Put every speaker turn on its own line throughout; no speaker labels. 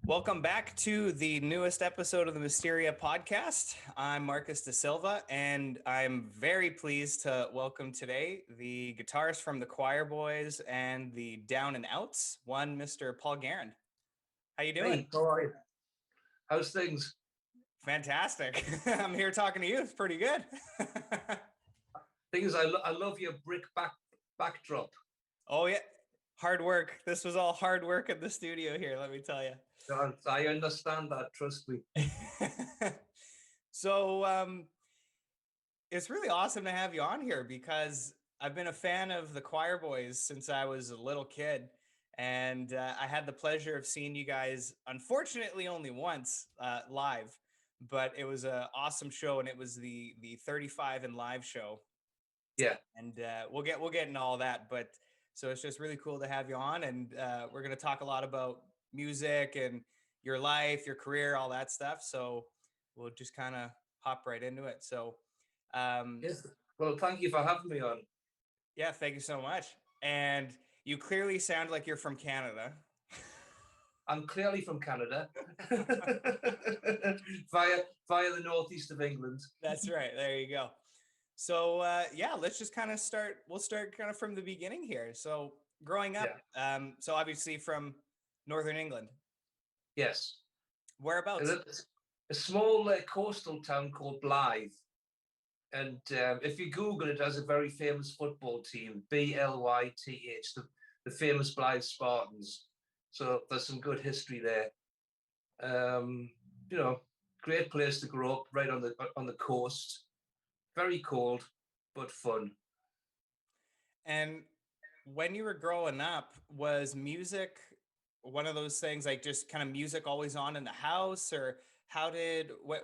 Welcome back to the newest episode of the Mysteria podcast. I'm Marcus Da Silva, and I'm very pleased to welcome today the guitarist from the Quireboys and the Down and Outz, one Mr. Paul Guerin. How you doing?
Hey, how are you? How's things?
Fantastic. I'm here talking to you. It's pretty good.
Thing is, I love your brick backdrop.
Oh yeah, hard work. This was all hard work in the studio here. Let me tell you.
I understand that. Trust me.
So it's really awesome to have you on here because I've been a fan of the Quireboys since I was a little kid, and I had the pleasure of seeing you guys. Unfortunately, only once live, but it was an awesome show, and it was the 35 and live show.
Yeah,
and we'll get into all that, but so it's just really cool to have you on, and we're going to talk a lot about music and your life, your career, all that stuff. So we'll just kind of hop right into it. So
yes. Well, thank you for having me on.
yeah, thank you so much. And you clearly sound like you're from Canada.
I'm clearly from Canada, via the northeast of England.
That's right. There you go. So yeah, let's just kind of start. We'll start kind of from the beginning here. So growing up, so obviously from Northern England.
Yes.
Whereabouts?
A small coastal town called Blythe. And if you Google it, it has a very famous football team, Blyth, the famous Blythe Spartans. So there's some good history there. Great place to grow up, right on the coast. Very cold, but fun.
And when you were growing up, was music one of those things, like just kind of music always on in the house, or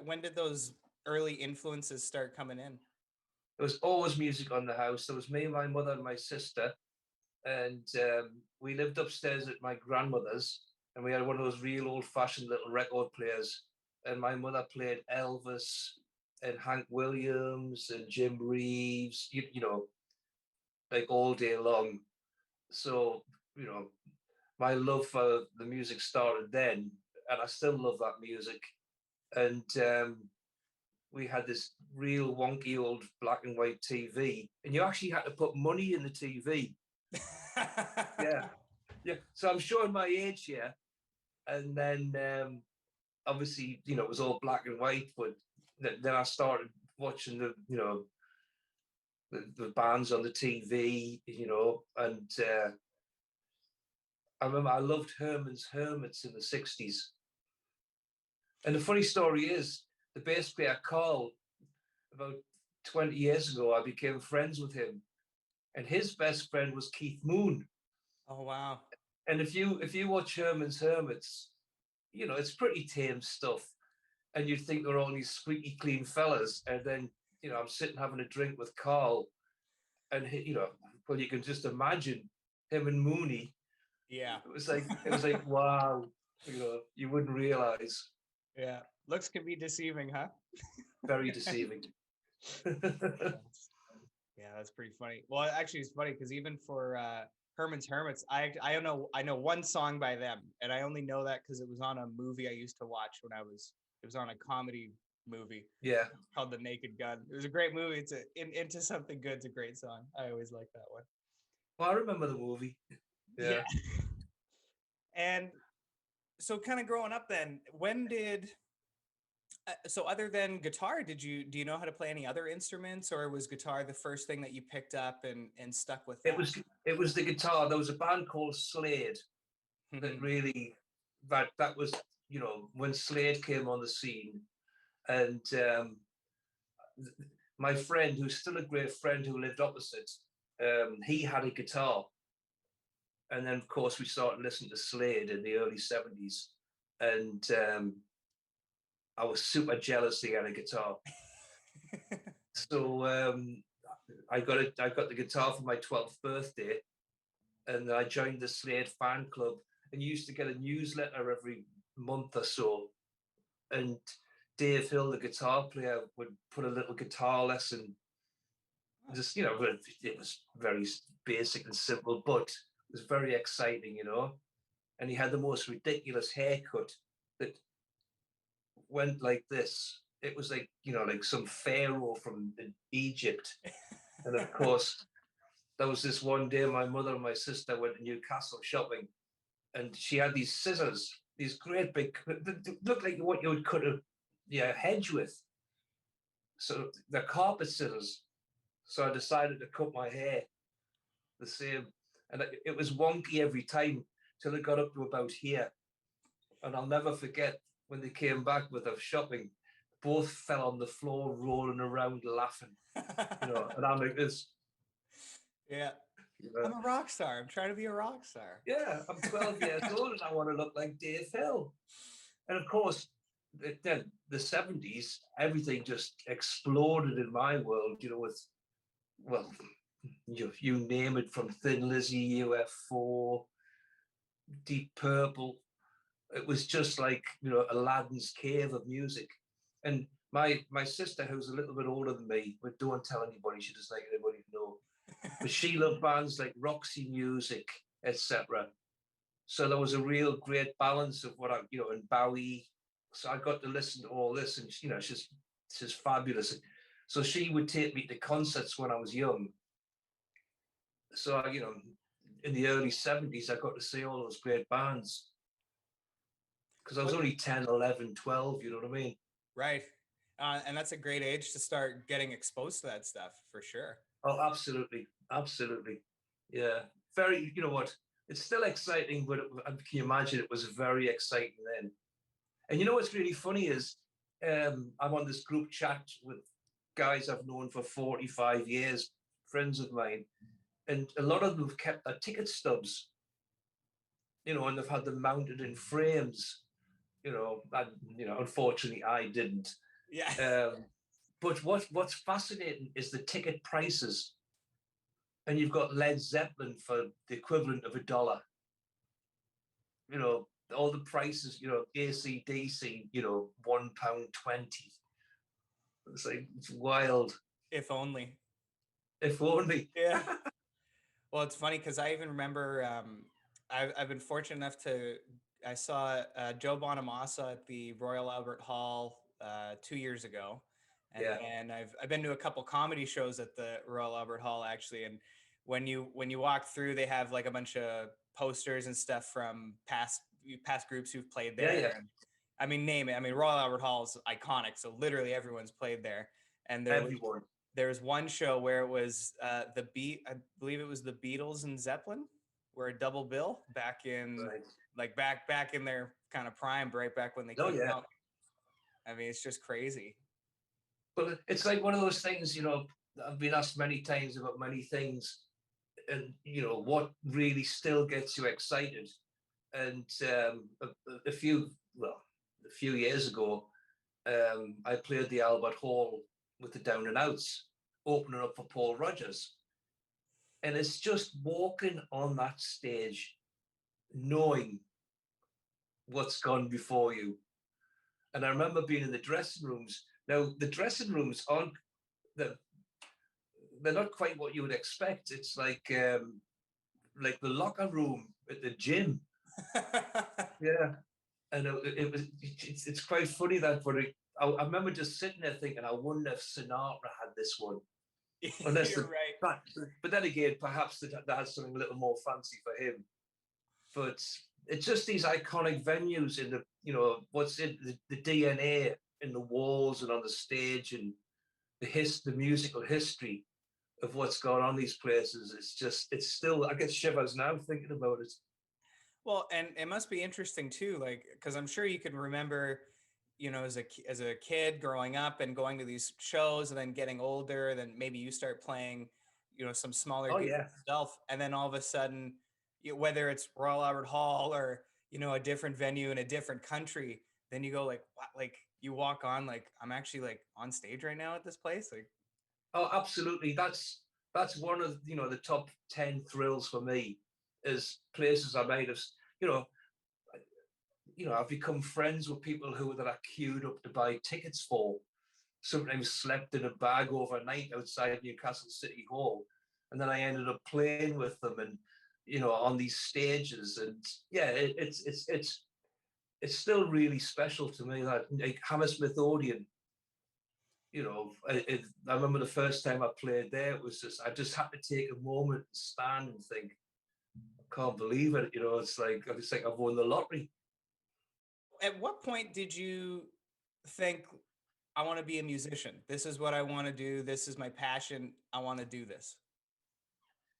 when did those early influences start coming in?
There was always music on the house. There was me, my mother, and my sister, and we lived upstairs at my grandmother's, and we had one of those real old-fashioned little record players. And my mother played Elvis and Hank Williams and Jim Reeves, you know, like all day long. So, my love for the music started then, and I still love that music. And we had this real wonky old black and white TV, and you actually had to put money in the TV. Yeah. So I'm showing my age here, and then obviously, it was all black and white, but then I started watching the bands on the TV, and I remember I loved Herman's Hermits in the 60s. And the funny story is, the bass player Carl, about 20 years ago, I became friends with him, and his best friend was Keith Moon.
Oh wow!
And if you watch Herman's Hermits, it's pretty tame stuff, and you'd think they're all these squeaky clean fellas, and then I'm sitting having a drink with Carl, and well, you can just imagine him and Mooney.
Yeah,
it was like wow, you wouldn't realize.
Yeah, looks can be deceiving, huh?
Very deceiving.
Yeah, that's pretty funny. Well, actually, it's funny because even for Herman's Hermits, I know one song by them, and I only know that because it was on a movie I used to watch when it was on a comedy movie.
Yeah,
called The Naked Gun. It was a great movie. It's Into Something Good's a great song. I always like that one.
Well, I remember the movie. Yeah.
And so kind of growing up then, when did so other than guitar, do you know how to play any other instruments, or was guitar the first thing that you picked up and stuck with that?
It was the guitar. There was a band called Slade that really that was when Slade came on the scene, and my friend, who's still a great friend, who lived opposite, he had a guitar, and then of course we started listening to Slade in the early 70s, and I was super jealous he had a guitar. So I got the guitar for my 12th birthday, and I joined the Slade fan club, and used to get a newsletter every month or so, and Dave Hill, the guitar player, would put a little guitar lesson. Just it was very basic and simple, but it was very exciting, and he had the most ridiculous haircut. that went like this. It was like, like some pharaoh from Egypt. And of course, there was this one day my mother and my sister went to Newcastle shopping, and she had these scissors, these great big, looked like what you would cut a hedge with. So they're carpet scissors. So I decided to cut my hair the same. And it was wonky every time till it got up to about here. And I'll never forget when they came back with their shopping, both fell on the floor, rolling around, laughing. And I'm like this.
Yeah. I'm a rock star. I'm trying to be a rock star.
Yeah, I'm 12 years old and I want to look like Dave Hill. And of course, then the 70s, everything just exploded in my world, with, well, you name it, from Thin Lizzy, UF4, Deep Purple. It was just like, Aladdin's cave of music. And my sister, who's a little bit older than me, but don't tell anybody, she doesn't like anybody to know, but she loved bands like Roxy Music, etc. So there was a real great balance of what and Bowie. So I got to listen to all this, and she's fabulous. So she would take me to concerts when I was young. So in the early 70s, I got to see all those great bands because I was only 10, 11, 12, you know what I mean?
Right. And that's a great age to start getting exposed to that stuff, for sure.
Oh, absolutely. Absolutely. Yeah. Very, you know what? It's still exciting, but can you imagine it was very exciting then? And you know what's really funny is I'm on this group chat with guys I've known for 45 years, friends of mine, and a lot of them have kept their ticket stubs, and they've had them mounted in frames, unfortunately I didn't.
Yeah.
But what's fascinating is the ticket prices. And you've got Led Zeppelin for the equivalent of $1. All the prices, AC/DC, £1.20. It's like, it's wild.
If only.
If only.
Yeah. Well, it's funny because I even remember I've been fortunate enough I saw Joe Bonamassa at the Royal Albert Hall 2 years ago. And
Yeah.
then I've been to a couple comedy shows at the Royal Albert Hall, actually. And when you walk through, they have like a bunch of posters and stuff from past groups who've played there.
Yeah.
And, I mean, name it. I mean, Royal Albert Hall is iconic, so literally everyone's played there. And there was one show where it was I believe it was the Beatles and Zeppelin were a double bill back in back in their kind of prime, right back when they came out. I mean, it's just crazy.
But it's like one of those things, I've been asked many times about many things, and what really still gets you excited. And a few years ago, I played the Albert Hall with the Down and Outs, opening up for Paul Rodgers. And it's just walking on that stage, knowing what's gone before you. And I remember being in the dressing rooms. Now, the dressing rooms they're not quite what you would expect. It's like the locker room at the gym. Yeah. And it's quite funny that, but I remember just sitting there thinking, I wonder if Sinatra had this one.
You're right.
But then again, perhaps that has something a little more fancy for him. But it's just these iconic venues in what's in the DNA in the walls and on the stage, and the musical history of what's going on in these places. It's still, I get shivers now thinking about it.
Well, and it must be interesting too, like, because I'm sure you can remember, as a kid growing up and going to these shows, and then getting older, then maybe you start playing, some smaller gigs yourself, and then all of a sudden, whether it's Royal Albert Hall or a different venue in a different country, then you go like, what? Like you walk on, like I'm actually like on stage right now at this place, like.
Oh, absolutely. That's one of the top 10 thrills for me, is places I might have, I've become friends with people that are queued up to buy tickets for. Sometimes slept in a bag overnight outside Newcastle City Hall, and then I ended up playing with them, and on these stages. And yeah, it's still really special to me that like Hammersmith Odeon, you know, I remember the first time I played there, it was just, I just had to take a moment and stand and think, I can't believe it. You know, it's like I've won the lottery.
At what point did you think, I want to be a musician? This is what I want to do. This is my passion. I want to do this.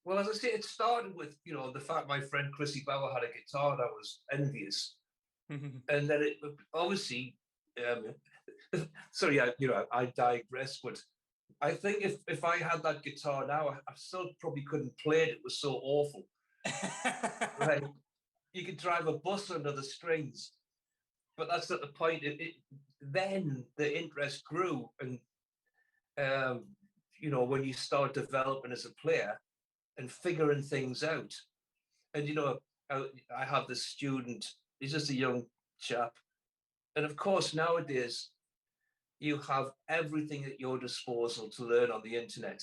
Well, as I say, it started with, you know, the fact my friend Chrissy Bauer had a guitar and I was envious. And then it obviously, sorry, you know, I digress, but I think if I had that guitar now, I still probably couldn't play it. It was so awful. Right. You could drive a bus under the strings, but that's not the point. Then the interest grew, and you know, when you start developing as a player and figuring things out, and you know, I have this student. He's just a young chap, and of course nowadays you have everything at your disposal to learn on the internet.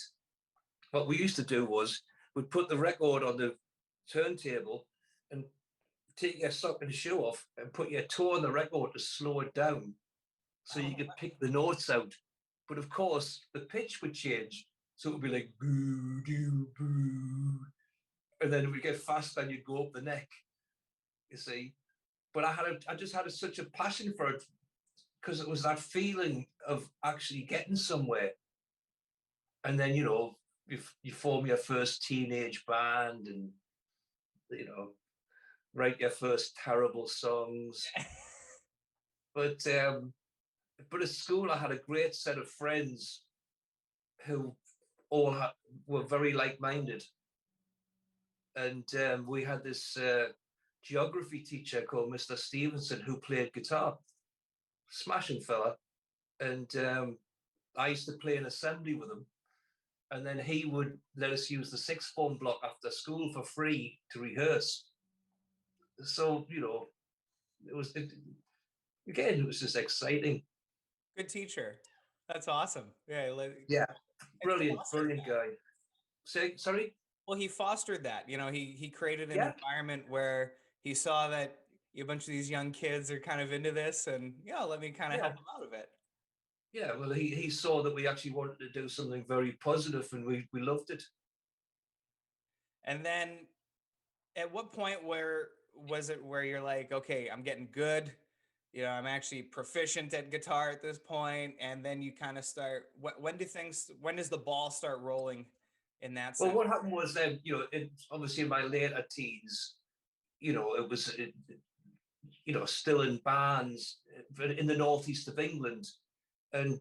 What we used to do was we'd put the record on the turntable and take your sock and shoe off and put your toe on the record to slow it down so you could pick the notes out. But of course, the pitch would change. So it would be like boo, doo, boo. And then it would get faster and you'd go up the neck, you see. But I just had such a passion for it because it was that feeling of actually getting somewhere. And then, you know, you form your first teenage band and, you know, write your first terrible songs. But at school, I had a great set of friends who all were very like-minded. And we had this geography teacher called Mr. Stevenson who played guitar, smashing fella. And I used to play an assembly with him. And then he would let us use the sixth form block after school for free to rehearse. So, you know, it was just exciting.
Good teacher. That's awesome. Yeah.
Yeah, brilliant guy. Sorry?
Well, he fostered that. You know, he created an
Yeah,
environment where he saw that a bunch of these young kids are kind of into this, and yeah, let me kind of
yeah,
help them out of it.
yeah. Well, he saw that we actually wanted to do something very positive, and we loved it.
And then, at what point where was it where you're like, okay, I'm getting good, you know, I'm actually proficient at guitar at this point, and then you kind of start. When does the ball start rolling in that
Well,
sense?
what happened was then, you know, obviously in my later teens, you know, you know, still in bands in the northeast of England, and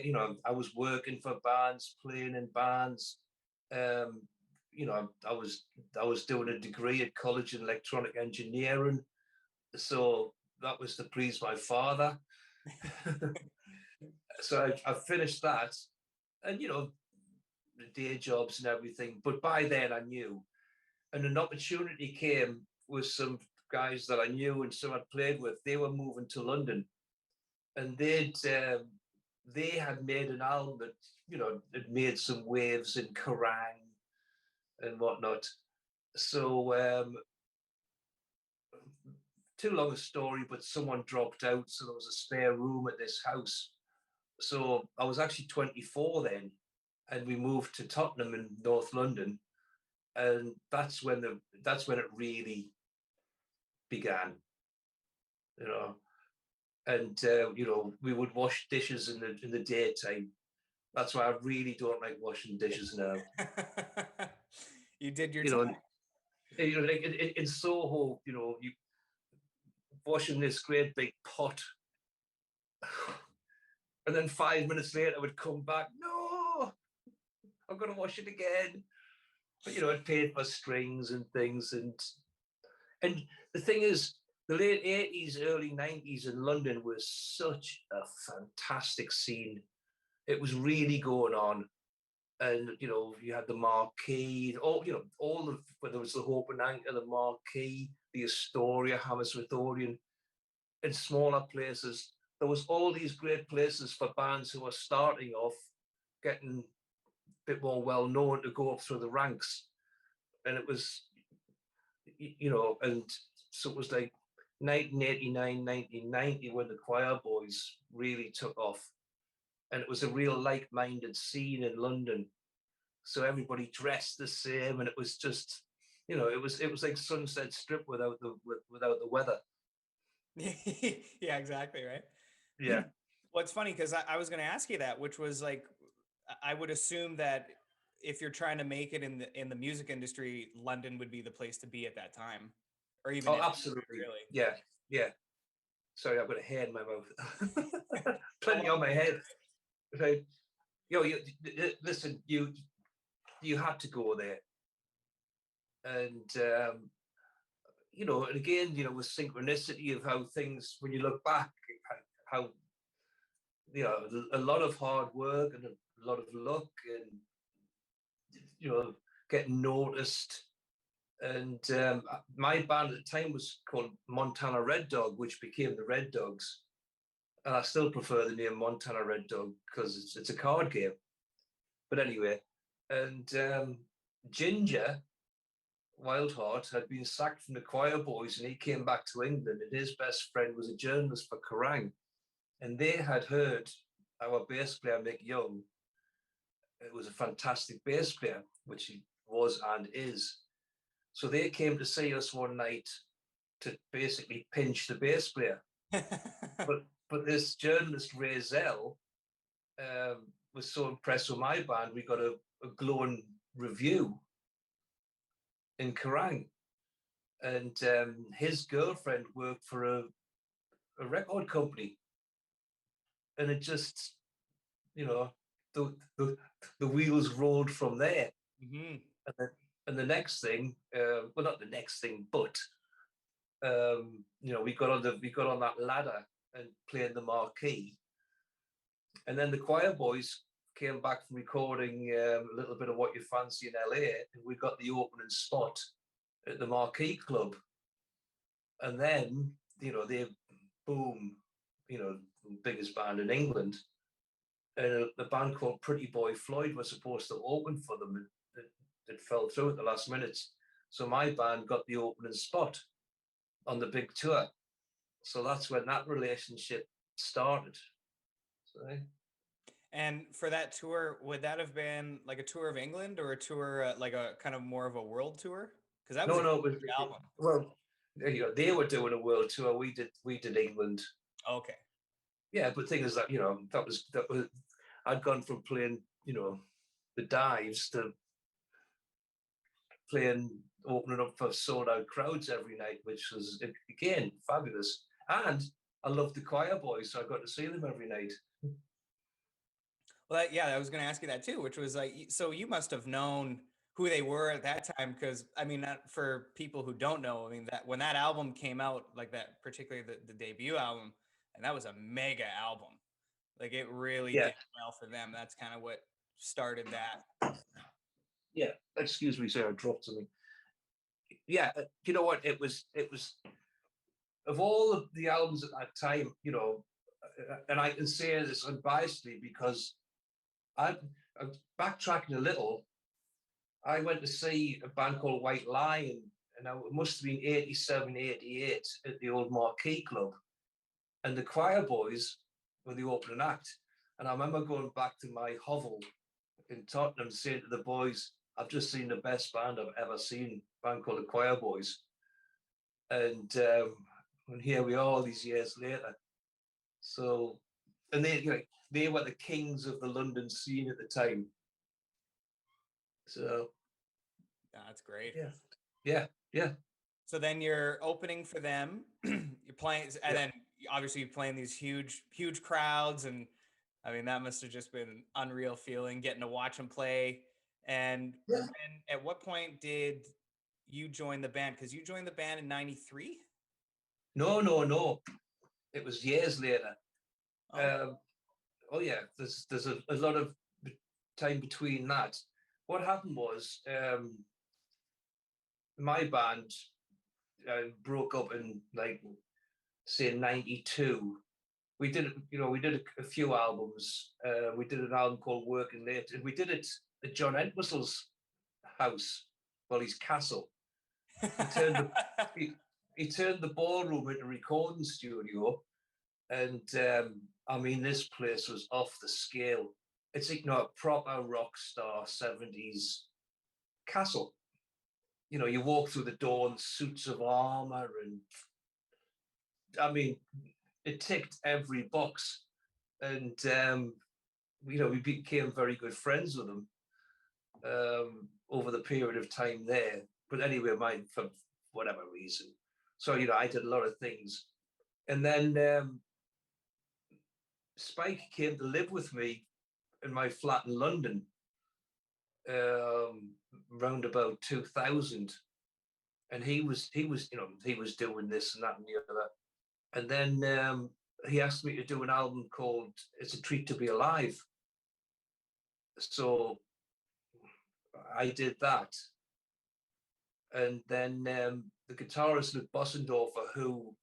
you know, I was working for bands, playing in bands. Um, you know, I was doing a degree at college in electronic engineering, so that was to please my father. So I finished that, and you know, the day jobs and everything. But by then I knew, and an opportunity came with some guys that I knew and some I'd played with. They were moving to London, and they had made an album that, you know, had made some waves in Kerrang and whatnot. So too long a story, but someone dropped out, so there was a spare room at this house. So I was actually 24 then, and we moved to Tottenham in North London, and that's when it really began, you know. And you know, we would wash dishes in the daytime. That's why I really don't like washing dishes now.
You did your
You
time.
know, like in Soho, you know, you washing this great big pot, and then 5 minutes later I would come back. No, I'm gonna wash it again. But you know, it paid for strings and things, and the thing is, the late 80s, early 90s in London was such a fantastic scene. It was really going on. And you know, you had the Marquee, all you know, all of whether it was the Hope and Anchor, the Marquee, the Astoria, Hammersmith Odeon, in smaller places. There was all these great places for bands who were starting off, getting a bit more well known to go up through the ranks. And it was, you know, and so it was like 1989, 1990, when the Quireboys really took off. And it was a real like-minded scene in London. So everybody dressed the same, and it was just, it was like Sunset Strip without the weather.
Yeah, exactly, right?
Yeah.
Well, it's funny because I was going to ask you that, which was like, I would assume that if you're trying to make it in the music industry, London would be the place to be at that time, or even
Oh,
in
absolutely.
really.
Yeah, yeah. Sorry, I've got a hair in my mouth.
Oh,
Plenty on my head. Right. Listen, you had to go there, and and again, with synchronicity of how things, when you look back, how a lot of hard work and a lot of luck, and getting noticed. And my band at the time was called Montana Red Dog, which became the Red Dogs. And I still prefer the name Montana Red Dog because it's a card game. But anyway, and Ginger Wildheart had been sacked from the Quireboys, and he came back to England, and his best friend was a journalist for Kerrang. And they had heard our bass player, Mick Young. It was a fantastic bass player, which he was and is. So they came to see us one night to basically pinch the bass player. but this journalist, Ray Zell, was so impressed with my band, we got a glowing review in Kerrang. And his girlfriend worked for a record company. And it just, the wheels rolled from there.
Mm-hmm.
And the next thing, well, not the next thing, but we got on that ladder and played the marquee. And then the Quireboys came back from recording a little bit of What You Fancy in LA, and we got the opening spot at the Marquee Club. And then, they boom, biggest band in England. And a band called Pretty Boy Floyd was supposed to open for them. It fell through at the last minute. So my band got the opening spot on the big tour. So that's when that relationship started. So,
And for that tour, would that have been like a tour of England or a tour like a kind of more of a world tour? Because that was a
no,
huge album.
well, they were doing a world tour. We did England.
Okay.
Yeah, but thing is that that was I'd gone from playing the Dives to playing, opening up for sold out crowds every night, which was again fabulous. And I loved the Quireboys, so I got to see them every night.
Well, I was going to ask you that too, which was like, so you must have known who they were at that time, because I mean, for people who don't know, I mean that when that album came out, like that, particularly the debut album, and that was a mega album. Like it really
Yeah.
did well for them. That's kind of what started that.
Yeah, excuse me, sir, I dropped something. Yeah, you know what? It was of all of the albums at that time, and I can say this unbiasedly because I'm backtracking a little. I went to see a band called White Lion, and it must have been 87, 88 at the old Marquee Club. And the Quireboys were the opening act. And I remember going back to my hovel in Tottenham saying to the boys, I've just seen the best band I've ever seen, a band called the Quireboys. And here we are all these years later. So, and they were the kings of the London scene at the time. So
That's great.
Yeah.
So then you're opening for them, you're playing, and then obviously you're playing these huge crowds, and I mean that must have just been an unreal feeling getting to watch them play. And at what point did you join the band? Because you joined the band in '93.
No. It was years later.
Oh,
Yeah, there's a lot of time between that. What happened was my band broke up in say 92. We did a few albums. We did an album called Working Late, and we did it at John Entwistle's house, well, his castle. He turned the he turned the ballroom into a recording studio, and I mean, this place was off the scale. It's like, a proper rock star 70s castle. You walk through the door in suits of armor, and I mean, it ticked every box. And we became very good friends with them over the period of time there. But anyway, mine for whatever reason. So I did a lot of things, and then Spike came to live with me in my flat in London around about 2000, and he was doing this and that and the other, and then he asked me to do an album called "It's a Treat to Be Alive." So I did that, and then the guitarist Luke Bossendorfer, who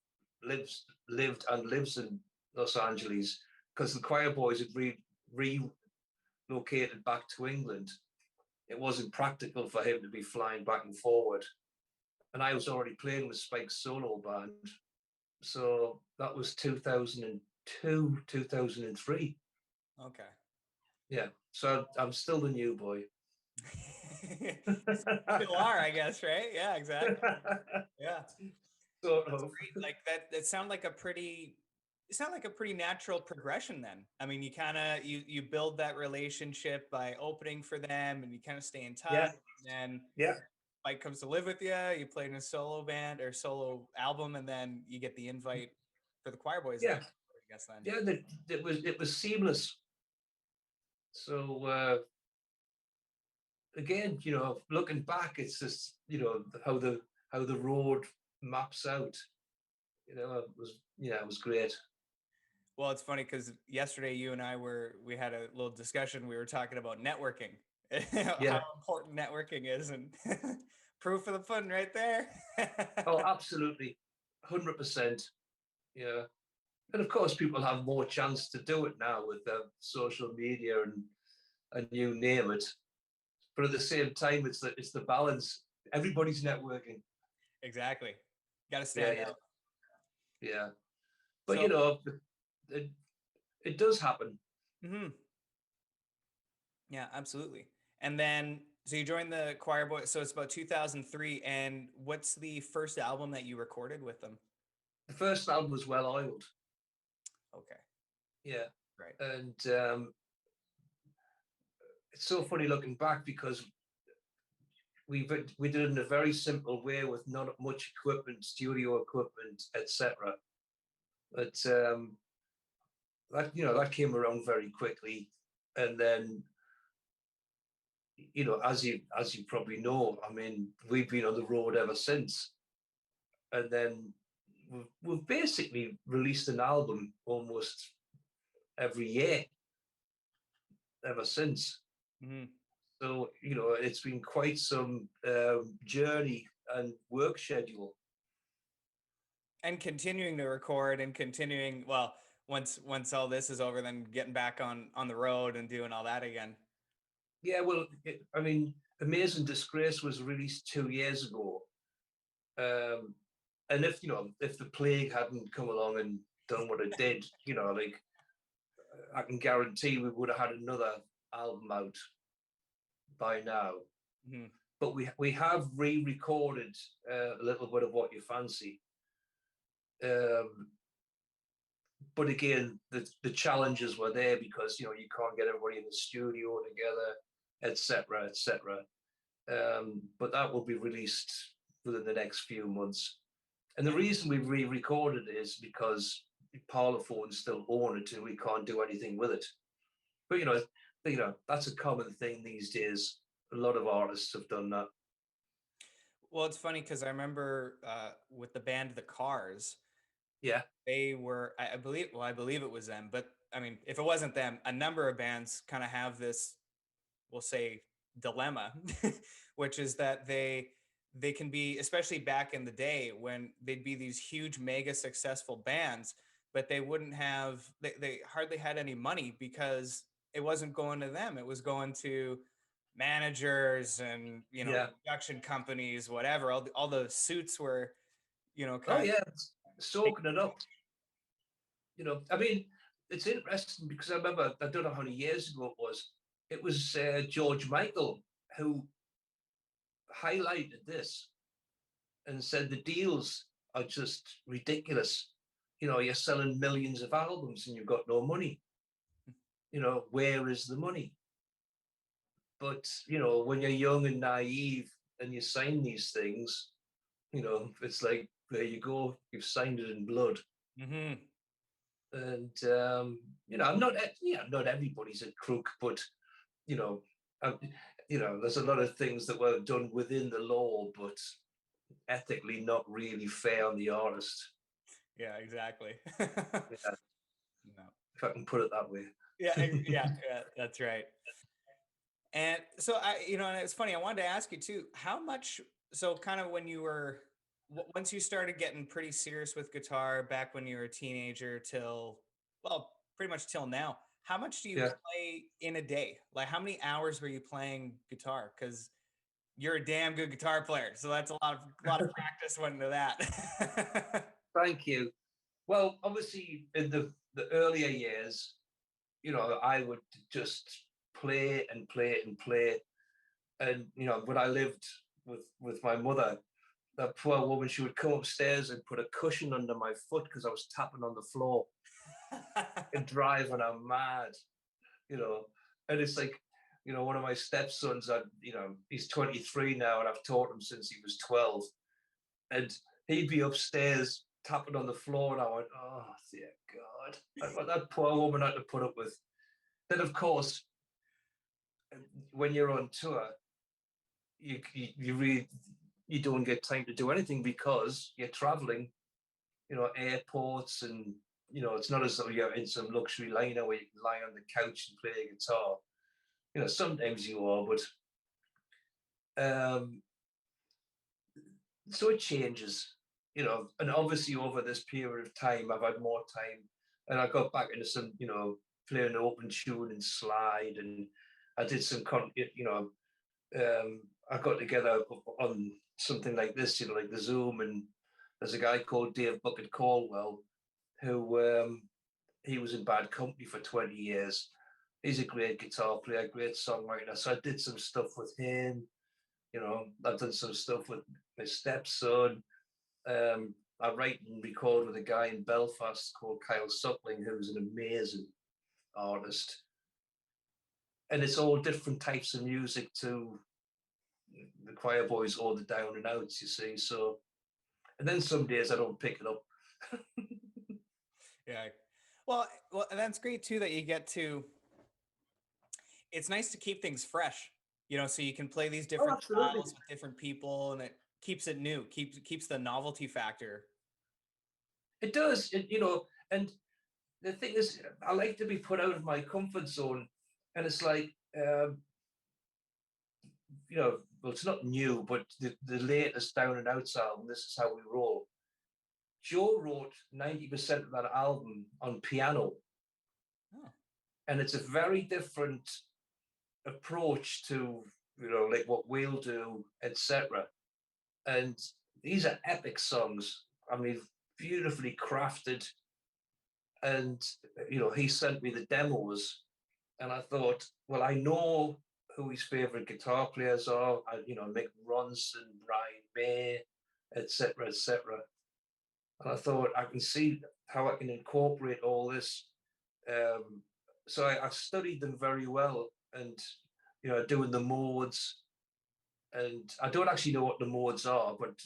lived and lives in Los Angeles, because the Quireboys had relocated back to England. It wasn't practical for him to be flying back and forward, and I was already playing with Spike's solo band. So that was 2002, 2003.
Okay.
Yeah. So I'm still the new boy.
Still are, I guess, right? Yeah, exactly. Yeah.
Sort
That's
of.
great. Like that sound like a pretty natural progression then. I mean, you kind of you build that relationship by opening for them, and you kind of stay in touch.
Yeah.
And then
Yeah.
Mike comes to live with you, you play in a solo band or solo album, and then you get the invite for the Quireboys.
Yeah.
I guess then.
Yeah. It was seamless. So again, looking back, it's just how the road maps out. It was great.
Well, it's funny because yesterday you and we had a little discussion. We were talking about networking,
Yeah.
how important networking is, and proof of the pudding right there.
Oh, absolutely, 100%. Yeah, and of course, people have more chance to do it now with social media and you name it. But at the same time, it's the balance. Everybody's networking.
Exactly. Got to
Yeah,
stand out.
yeah. But
So,
it does happen.
mhm. Yeah, absolutely. And then, so you joined the Quireboys. So it's about 2003. And what's the first album that you recorded with them?
The first album was Well Oiled.
Okay.
Yeah,
Right.
and it's so funny looking back because we did it in a very simple way with not much equipment, studio equipment, etc. But that came around very quickly, and then as you probably know, I mean, we've been on the road ever since, and then we've basically released an album almost every year ever since.
Mm-hmm.
So it's been quite some journey and work schedule.
And continuing to record and continuing, well, once all this is over, then getting back on the road and doing all that again.
Yeah, well, I mean, Amazing Disgrace was released 2 years ago, and if the plague hadn't come along and done what it did, like I can guarantee we would have had another album out by now.
Mm-hmm.
But we have re-recorded a little bit of What You Fancy. But again, the challenges were there because you can't get everybody in the studio together, etc., etc. But that will be released within the next few months. And the reason we re-recorded it is because Parlophone still own it and we can't do anything with it. But that's a common thing these days. A lot of artists have done that.
Well, it's funny because I remember with the band The Cars,
Yeah.
they were, I believe it was them, but I mean, if it wasn't them, a number of bands kind of have this, we'll say, dilemma, which is that they can be, especially back in the day when they'd be these huge, mega successful bands, but they wouldn't have, they hardly had any money because it wasn't going to them. It was going to managers and,
Yeah.
production companies, whatever. All the suits were,
Oh
kind
yeah,
of take.
soaking it up. I mean, it's interesting because I remember, I don't know how many years ago it was. It was George Michael who highlighted this and said the deals are just ridiculous. You're selling millions of albums and you've got no money. Where is the money? But when you're young and naive and you sign these things, it's like, there you go, you've signed it in blood.
Mm-hmm.
And I'm not, not everybody's a crook, but you know, um, there's a lot of things that were done within the law, but ethically not really fair on the artist.
Yeah, exactly.
Yeah,
No.
if I can put it that way.
Yeah, yeah, that's right. And so and it's funny. I wanted to ask you too, how much, so kind of when you were, once you started getting pretty serious with guitar back when you were a teenager till, well, pretty much till now, how much do you
Yeah.
play in a day? Like how many hours were you playing guitar? Because you're a damn good guitar player. So that's a lot of practice went into that.
Thank you. Well, obviously, in the earlier years, I would just play and play and play. And when I lived with my mother, that poor woman, she would come upstairs and put a cushion under my foot because I was tapping on the floor and driving her mad, you know. And it's like, one of my stepsons, he's 23 now, and I've taught him since he was 12. And he'd be upstairs tapping on the floor, and I went, oh, dear God, what that poor woman had to put up with. Then, of course, when you're on tour, you really, you don't get time to do anything because you're traveling, airports, and it's not as though you're in some luxury liner where you can lie on the couch and play a guitar. Sometimes you are, but so it changes, and obviously over this period of time, I've had more time, and I got back into some, playing open tune and slide, and I did some, I got together on something like this, like the Zoom, and there's a guy called Dave Bucket Caldwell who he was in Bad Company for 20 years. He's a great guitar player, great songwriter. So I did some stuff with him. I've done some stuff with my stepson. I write and record with a guy in Belfast called Kyle Suckling, who's an amazing artist. And it's all different types of music to the Quireboys or the Down and Outs, you see. So, and then some days I don't pick it up.
Yeah. Well, and that's great too that you get to, it's nice to keep things fresh, so you can play these
Oh,
different
absolutely.
styles with different people, and it keeps it new, keeps the novelty factor.
It does, and the thing is, I like to be put out of my comfort zone, and it's like, well, it's not new, but the latest Down and Outs album, This Is How We Roll. Joe wrote 90% of that album on piano,
Oh.
and it's a very different approach to like what we'll do, etc. And these are epic songs. I mean, beautifully crafted. And he sent me the demos, and I thought, well, I know who his favorite guitar players are. Mick Ronson, Brian May, etc., etc. And I thought I can see how I can incorporate all this. So I studied them very well, and doing the modes. And I don't actually know what the modes are, but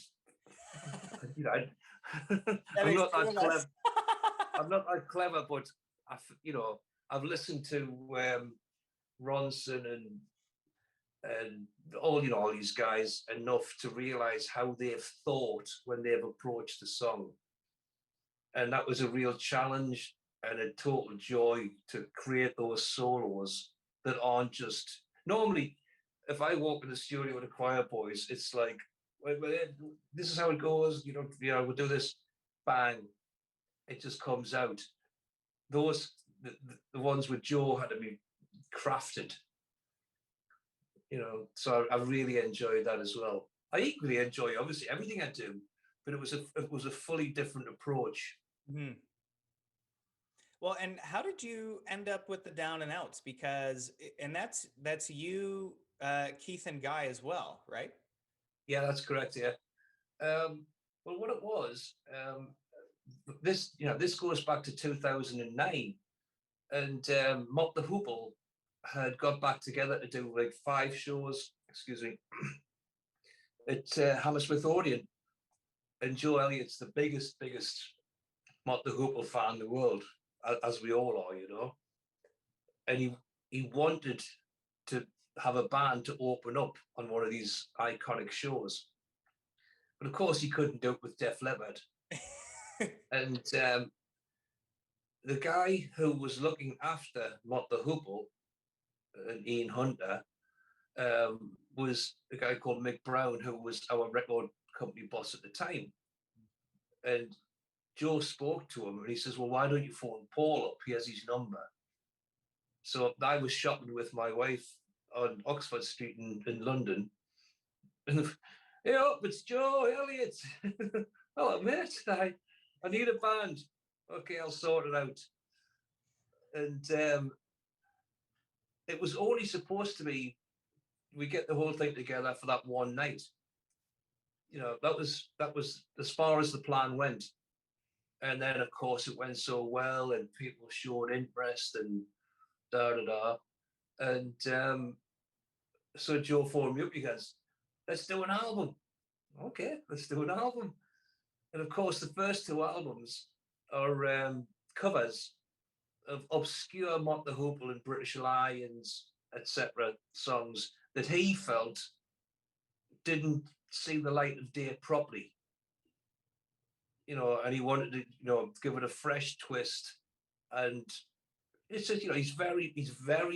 I'm not that clever. I'm not that clever, but I've listened to Ronson and all these guys enough to realize how they've thought when they've approached the song, and that was a real challenge and a total joy to create those solos that aren't just normally. If I walk in the studio with the Quireboys, it's like, well, this is how it goes. We'll do this, bang, it just comes out. Those the ones with Joe had to be crafted, so I really enjoyed that as well. I equally enjoy obviously everything I do, but it was a fully different approach.
Mhm. Well, and how did you end up with the Down and Outs? Because, and that's you, Keith and Guy as well, right?
Yeah, that's correct. Yeah. Well, what it was, this goes back to 2009, and Mott the Hoople had got back together to do like 5 shows, excuse me, at Hammersmith Odeon, and Joe Elliott's the biggest Mott the Hoople fan in the world, as we all are, and he wanted to have a band to open up on one of these iconic shows, but of course he couldn't do it with Def Leppard. And the guy who was looking after Mott the Hoople, and Ian Hunter, was a guy called Mick Brown, who was our record company boss at the time. And Joe spoke to him and he says, well, why don't you phone Paul up? He has his number. So I was shopping with my wife on Oxford Street in London. And hey up, it's Joe Elliott. Hello, mate. I need a band. Okay, I'll sort it out. And it was only supposed to be, we get the whole thing together for that one night. That was as far as the plan went. And then of course it went so well and people showed interest and da da da. And so Joe phoned me up, he goes, let's do an album. Okay, let's do an album. And of course the first 2 albums are covers of obscure Mott the Hoople and British Lions, etc. songs that he felt didn't see the light of day properly. And he wanted to, give it a fresh twist. And it's just, he's very,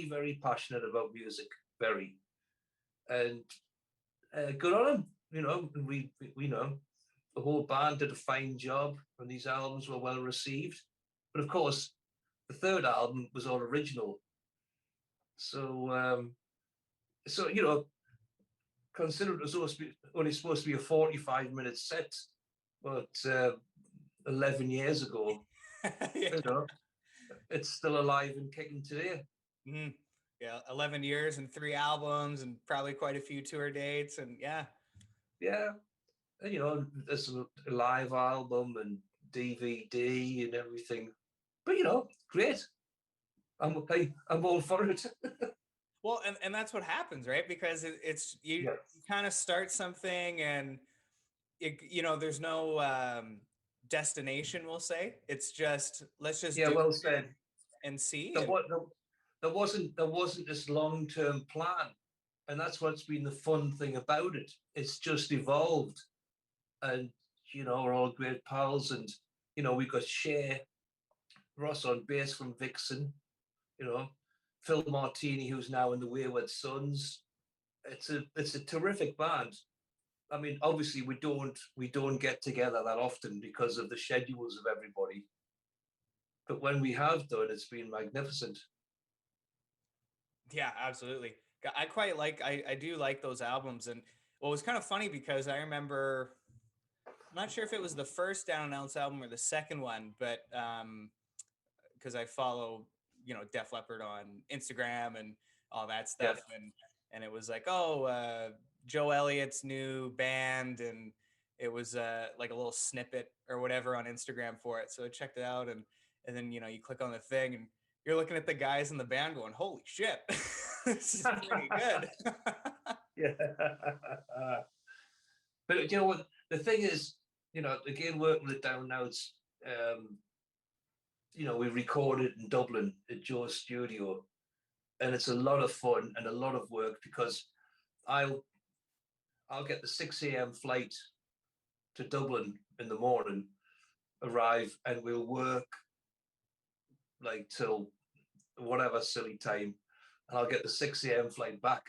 very passionate about music, very. And good on him, and we know the whole band did a fine job and these albums were well received. But of course, the third album was all original. So, considered it was only supposed to be a 45-minute set, but 11 years ago,
Yeah.
It's still alive and kicking today.
Mm-hmm. Yeah, 11 years and 3 albums and probably quite a few tour dates, and yeah.
And there's a live album and DVD and everything, but great. I'm all for it.
Well, and that's what happens, right? Because it's you kind of start something and there's no destination, we'll say. It's just let's just do
well
it
said.
and see.
There wasn't this long-term plan, and that's what's been the fun thing about it. It's just evolved, and we're all great pals, and we've got Cher Ross on bass from Vixen, Phil Martini, who's now in the Wayward Sons. It's a terrific band. I mean, obviously we don't get together that often because of the schedules of everybody, but when we have done, it's been magnificent.
Yeah, absolutely. I quite like, I do like those albums. And well, it was kind of funny because I remember, I'm not sure if it was the first Down and Outs album or the second one, but because I follow, Def Leppard on Instagram and all that stuff. And it was like, oh, Joe Elliott's new band. And it was like a little snippet or whatever on Instagram for it. So I checked it out and then, you click on the thing and you're looking at the guys in the band going, holy shit, this is pretty good.
Yeah. But what? The thing is, again, working with Down Now, it's, we recorded in Dublin at Joe's studio, and it's a lot of fun and a lot of work because I'll get the 6 a.m. flight to Dublin in the morning, arrive, and we'll work like till whatever silly time, and I'll get the 6 a.m. flight back.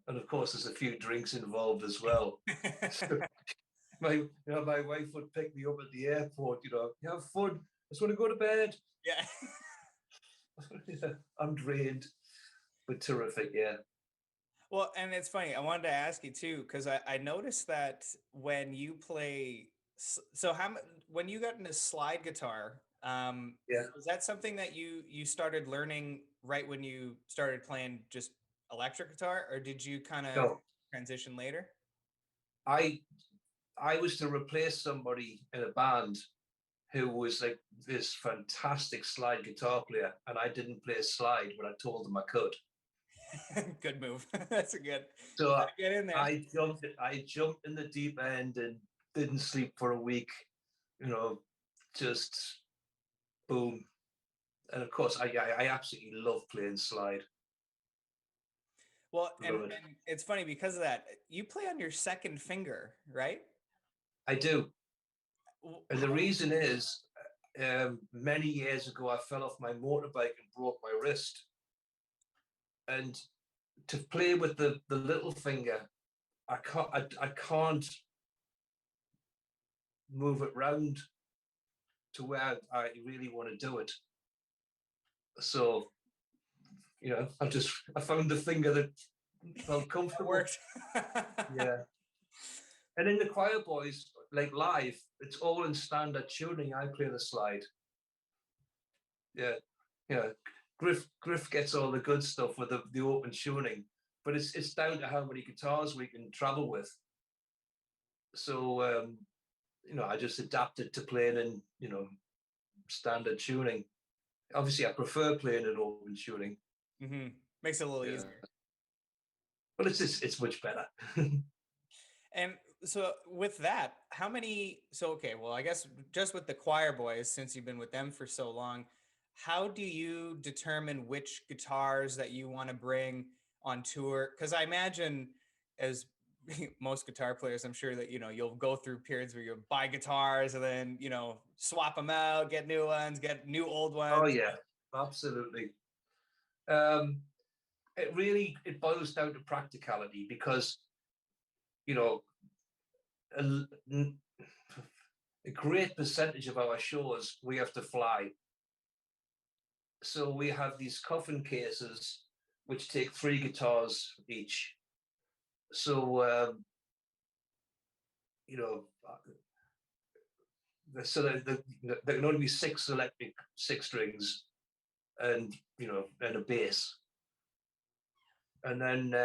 And of course, there's a few drinks involved as well. So my wife would pick me up at the airport. You have fun. I just want to go to bed.
Yeah.
I'm drained, but terrific. Yeah.
Well, and it's funny. I wanted to ask you too, because I noticed that when you play, so when you got into slide guitar,
Yeah.
was that something that you started learning right when you started playing just electric guitar, or did you kind of
No,
transition later?
I I was to replace somebody in a band who was like this fantastic slide guitar player, and I didn't play slide, but I told them I could.
Good move. That's a good.
So
Gotta get in there.
I jumped in the deep end and didn't sleep for a week. You know, just boom. And of course, I absolutely love playing slide.
Well,
Love it.
and it's funny because of that. You play on your second finger, right?
I do, and the
How?
reason is, many years ago I fell off my motorbike and broke my wrist, and to play with the little finger, I can't move it round to where I really want to do it. So I found the finger that felt
That
comfortable.
worked.
Yeah. And in the Quireboys, like live, it's all in standard tuning. I play the slide. Yeah. Yeah. Griff gets all the good stuff with the open tuning, but it's down to how many guitars we can travel with. So I just adapted to playing in, standard tuning. Obviously I prefer playing in open tuning.
Hmm. Makes it a little
Yeah.
easier.
But it's much better.
And so with that, how many? So okay, well, I guess just with the Quireboys, since you've been with them for so long, how do you determine which guitars that you want to bring on tour? Because I imagine, as most guitar players, I'm sure that you'll go through periods where you buy guitars and then swap them out, get new ones, get new old
Oh
ones.
yeah, absolutely. Um, it boils down to practicality because you know a, a great percentage of our shows we have to fly, so we have these coffin cases which take 3 guitars each. So you know, so there can only be 6 electric 6 strings, and and a bass, and then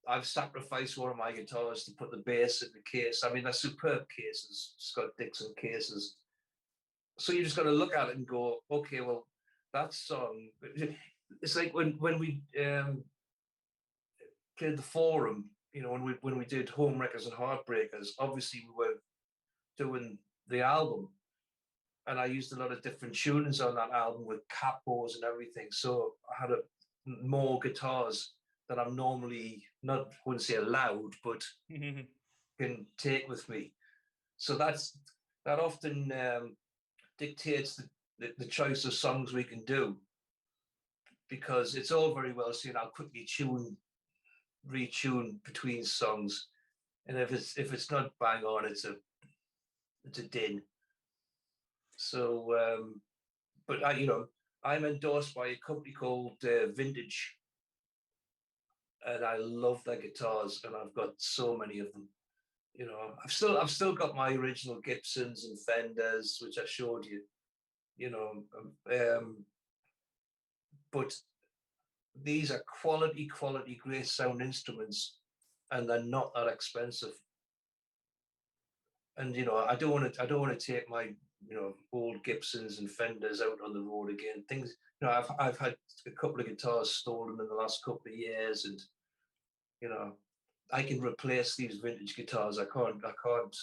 I've sacrificed one of my guitars to put the bass in the case. I mean, they're superb cases, Scott Dixon cases. So you just got to look at it and go, okay, well, that song. It's like when we played the Forum. When we did Home Wreckers and Heartbreakers. Obviously, we were doing the album, and I used a lot of different tunings on that album with capos and everything. So I had more guitars that I'm normally not, wouldn't say allowed, but can take with me. So that often dictates the choice of songs we can do, because it's all very well seeing how quickly retune between songs, and if it's not bang on, it's a din. So, but I'm endorsed by a company called Vintage, and I love their guitars, and I've got so many of them. I've still got my original Gibsons and Fenders, which I showed you. You know, but these are quality, great sound instruments, and they're not that expensive. And I don't want to take my old Gibsons and Fenders out on the road again. Things, I've had a couple of guitars stolen in the last couple of years, and you know, I can replace these vintage guitars. I can't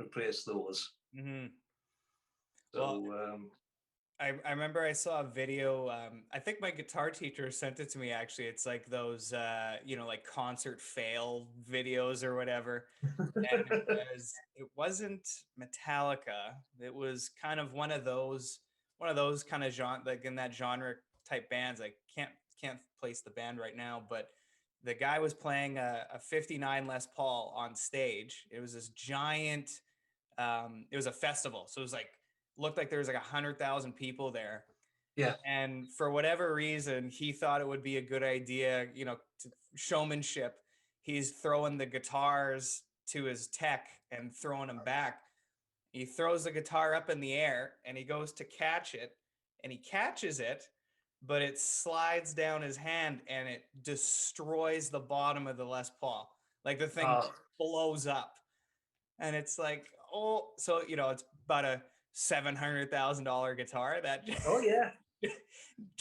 replace those.
Hmm. Well,
So
I remember I saw a video. I think my guitar teacher sent it to me actually. It's like those, like concert fail videos or whatever. And it wasn't Metallica. It was kind of one of those kind of genre, like in that genre type bands. I can't place the band right now, but the guy was playing a 59 Les Paul on stage. It was this giant, it was a festival. So it was like, looked like there was like 100,000 people there.
Yeah.
And for whatever reason, he thought it would be a good idea, showmanship. He's throwing the guitars to his tech and throwing them back. He throws the guitar up in the air and he goes to catch it and he catches it, but it slides down his hand and it destroys the bottom of the Les Paul. Like the thing
Uh,
blows up. And it's like, oh, so, it's about a $700,000 guitar that
oh yeah.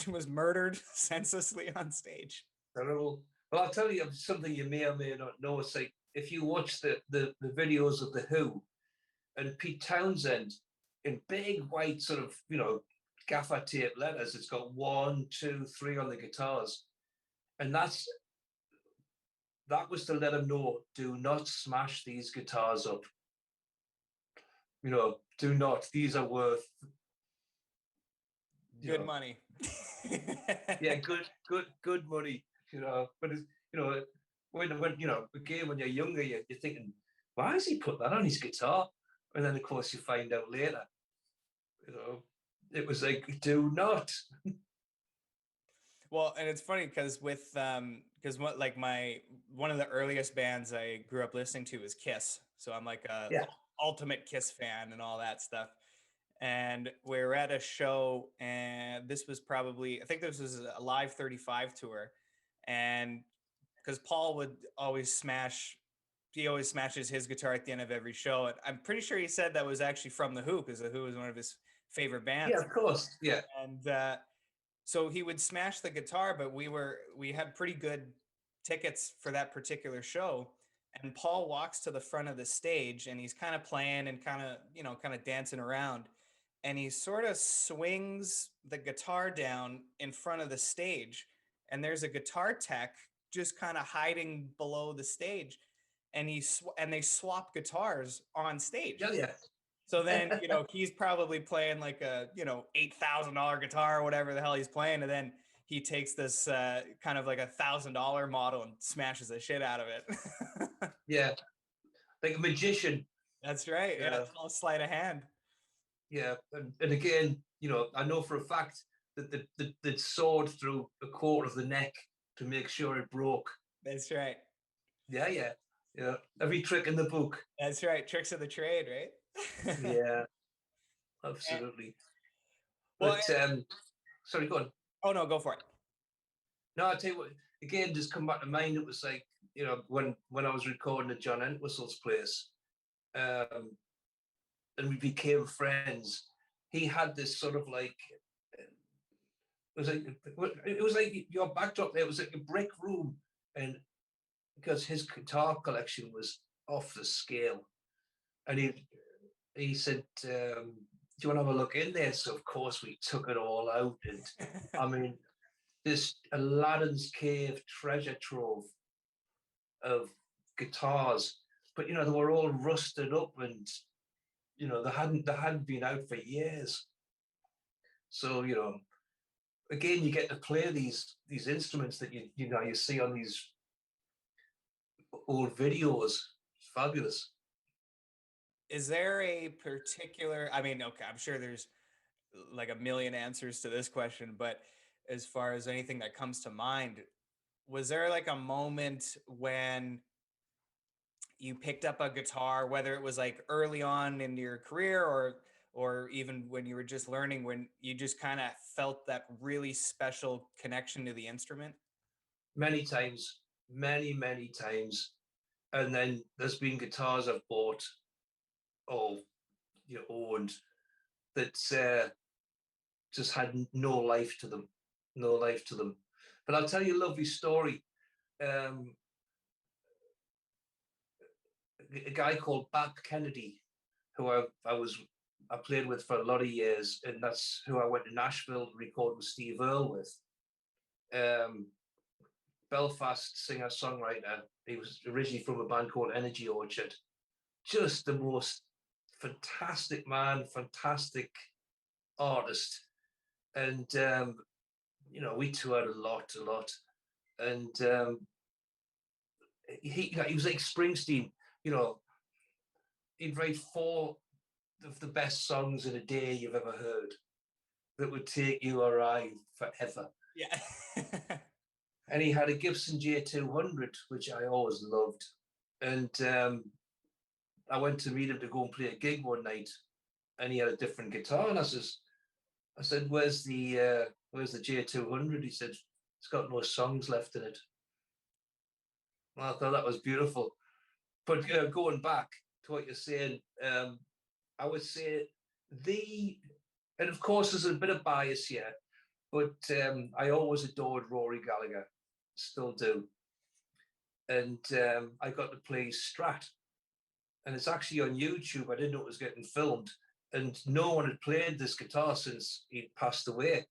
was murdered senselessly on stage.
Terrible. Well, I'll tell you something you may or may not know. It's like if you watch the videos of the Who and Pete Townsend in big white sort of gaffer tape letters, it's got 1, 2, 3 on the guitars, and that was to let him know, do not smash these guitars up. Do not. These are worth
good money.
Yeah, good money. But it's, when again when you're younger, you're thinking, why has he put that on his guitar? And then of course you find out later, it was like, do not.
Well, and it's funny because what like one of the earliest bands I grew up listening to was Kiss, so I'm like a
Yeah.
ultimate Kiss fan and all that stuff. And we were at a show, and this was probably, I think this was a Live 35 tour, and because Paul would always he always smashes his guitar at the end of every show, and I'm pretty sure he said that was actually from the Who, because the Who was one of his favorite bands.
Yeah, of course. Yeah.
And so he would smash the guitar, but we had pretty good tickets for that particular show. And Paul walks to the front of the stage and he's kind of playing and kind of dancing around. And he sort of swings the guitar down in front of the stage. And there's a guitar tech just kind of hiding below the stage. And they swap guitars on stage.
Yeah, yeah.
So then, he's probably playing like a, $8,000 guitar or whatever the hell he's playing. And then he takes this kind of like $1,000 model and smashes the shit out of it.
Yeah. Like a magician.
That's right. Yeah. It's all sleight of hand.
Yeah. And again, I know for a fact that the sawed through a quarter of the neck to make sure it broke.
That's right.
Yeah, yeah. Yeah. Every trick in the book.
That's right. Tricks of the trade, right?
Yeah, absolutely.
Well,
But sorry, go on.
Oh no, go for it.
No, I tell you what. Again, just come back to mind. It was like when I was recording at John Entwistle's place, and we became friends. He had this sort of like it was like your backdrop there was like a brick room, and because his guitar collection was off the scale, and he said, do you want to have a look in there? So of course we took it all out, and I mean, this Aladdin's Cave treasure trove of guitars, but they were all rusted up, and they hadn't been out for years. So again, you get to play these instruments that you see on these old videos. It's fabulous.
Is there a particular, I mean, okay, I'm sure there's like a million answers to this question, but as far as anything that comes to mind, was there like a moment when you picked up a guitar, whether it was like early on in your career or even when you were just learning, when you just kind of felt that really special connection to the instrument?
Many times, many times. And then there's been guitars I've bought owned that just had no life to them. But I'll tell you a lovely story. A guy called Bap Kennedy, who I played with for a lot of years, and that's who I went to Nashville to record with Steve Earle with. Belfast singer-songwriter. He was originally from a band called Energy Orchard. Just the most fantastic man, fantastic artist. And, we toured a lot. And he was like Springsteen, he'd write 4 of the best songs in a day you've ever heard. that would take you or I forever.
Yeah.
And he had a Gibson J200, which I always loved. And I went to meet him to go and play a gig one night, and he had a different guitar. And I said, where's the J200? He said, it's got no songs left in it. Well, I thought that was beautiful. But going back to what you're saying, I would say and of course there's a bit of bias here, but I always adored Rory Gallagher, still do. And I got to play Strat, and it's actually on YouTube. I didn't know it was getting filmed, and no one had played this guitar since he passed away.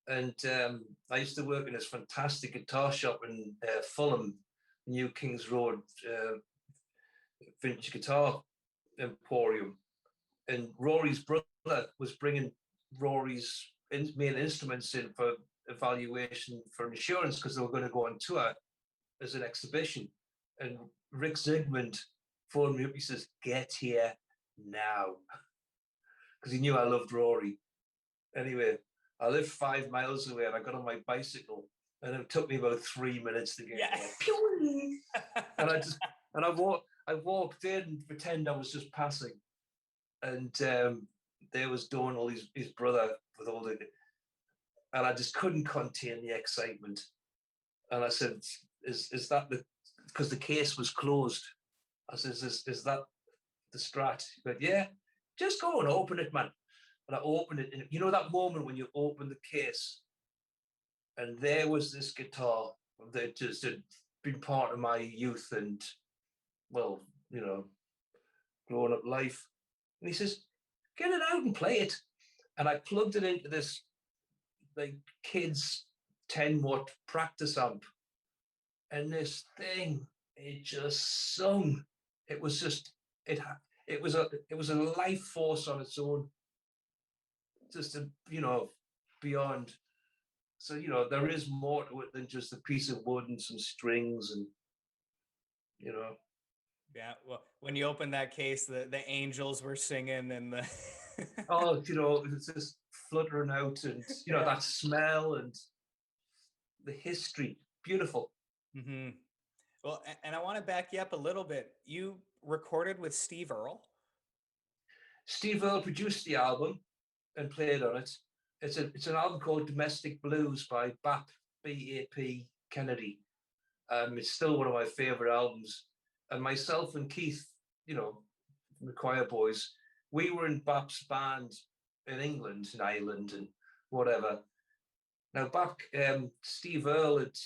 And I used to work in this fantastic guitar shop in Fulham, New Kings Road, vintage guitar emporium. And Rory's brother was bringing Rory's main instruments in for evaluation for insurance, because they were going to go on tour as an exhibition. And Rick Zygmunt phoned me up. He says, get here now, because he knew I loved Rory. Anyway, I lived 5 miles away, and I got on my bicycle, and it took me about 3 minutes to get there. And I walked in and pretend I was just passing, and there was Donald, his brother, with all the, and I just couldn't contain the excitement. And I said, "Is that the?" Because the case was closed. I said, "Is that the Strat?" He went, "Yeah, just go and open it, man." And I opened it, and you know that moment when you open the case, and there was this guitar that just had been part of my youth and, well, you know, growing up life. And he says, "Get it out and play it." And I plugged it into this like kids 10-watt practice amp, and this thing, it just sung. It was just it was a life force on its own, just beyond. So there is more to it than just a piece of wood and some strings, and
Yeah, well, when you opened that case, the angels were singing, and the
oh, it's just fluttering out, and that smell and the history, beautiful.
Mm-hmm. Well, and I want to back you up a little bit. You recorded with Steve Earle.
Steve Earle produced the album and played on it. It's an album called Domestic Blues by B.A.P. Kennedy. It's still one of my favorite albums. And myself and Keith, the Quireboys, we were in Bap's band in England, in Ireland, and whatever. Now, Steve Earle had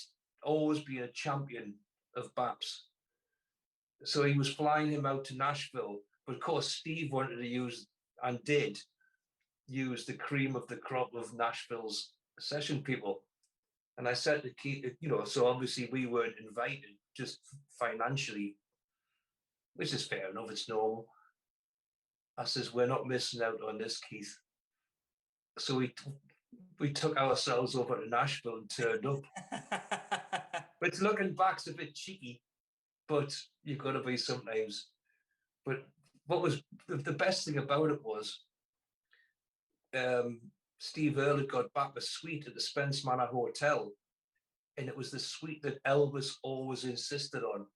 always been a champion of Bap's. So he was flying him out to Nashville. But of course, Steve wanted to use, and did use, the cream of the crop of Nashville's session people. And I said to Keith, so obviously we weren't invited, just financially, which is fair enough, it's normal. I says, we're not missing out on this, Keith. So we took ourselves over to Nashville and turned up. But looking back's a bit cheeky, but you've got to be sometimes. But what was the best thing about it was Steve Earle had got back a suite at the Spence Manor Hotel, and it was the suite that Elvis always insisted on.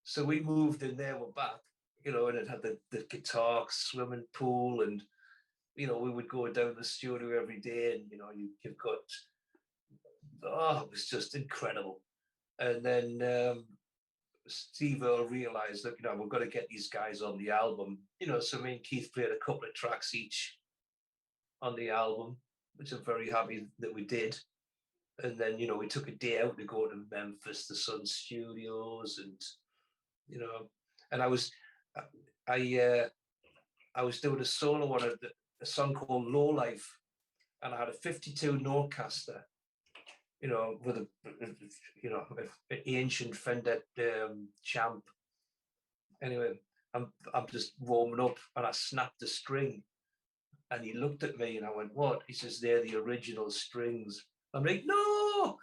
So we moved in there, we're back, and it had the guitar, swimming pool, and we would go down to the studio every day, and you've got, it was just incredible. And then Steve Earle realized that we've got to get these guys on the album, so me and Keith played a couple of tracks each on the album, which I'm very happy that we did. And then we took a day out to go to Memphis, the Sun Studios, and and I was doing a solo on a song called Low Life, and I had a 52 Notecaster, with an ancient Fender Champ. Anyway, I'm just warming up, and I snapped a string, and he looked at me, and I went, "What?" He says, "They're the original strings." I'm like, "No!"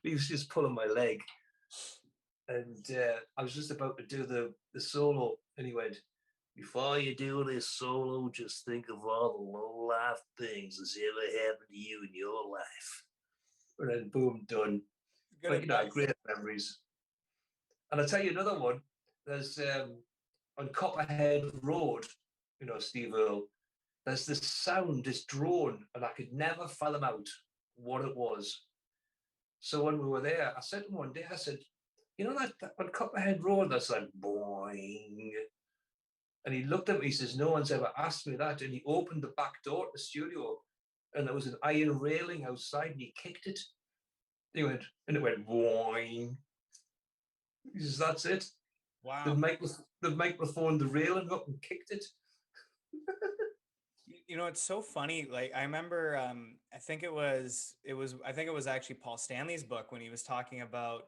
He was just pulling my leg, and I was just about to do the solo, and he went, Before you do this solo, just think of all the low life things that's ever happened to you in your life. And then boom, done.
Good
But
advice.
great memories. And I'll tell you another one. There's on Copperhead Road, Steve Earle, there's this sound, this drone, and I could never fathom out what it was. So when we were there, I said to him one day, I said, that on Copperhead Road, that's like boing. And he looked at me, he says, no one's ever asked me that. And he opened the back door to the studio, and there was an iron railing outside, and he kicked it. He went, and it went boing. He says, that's it.
Wow.
The microphone, the railing up and kicked it.
It's so funny. Like I remember, I think it was actually Paul Stanley's book when he was talking about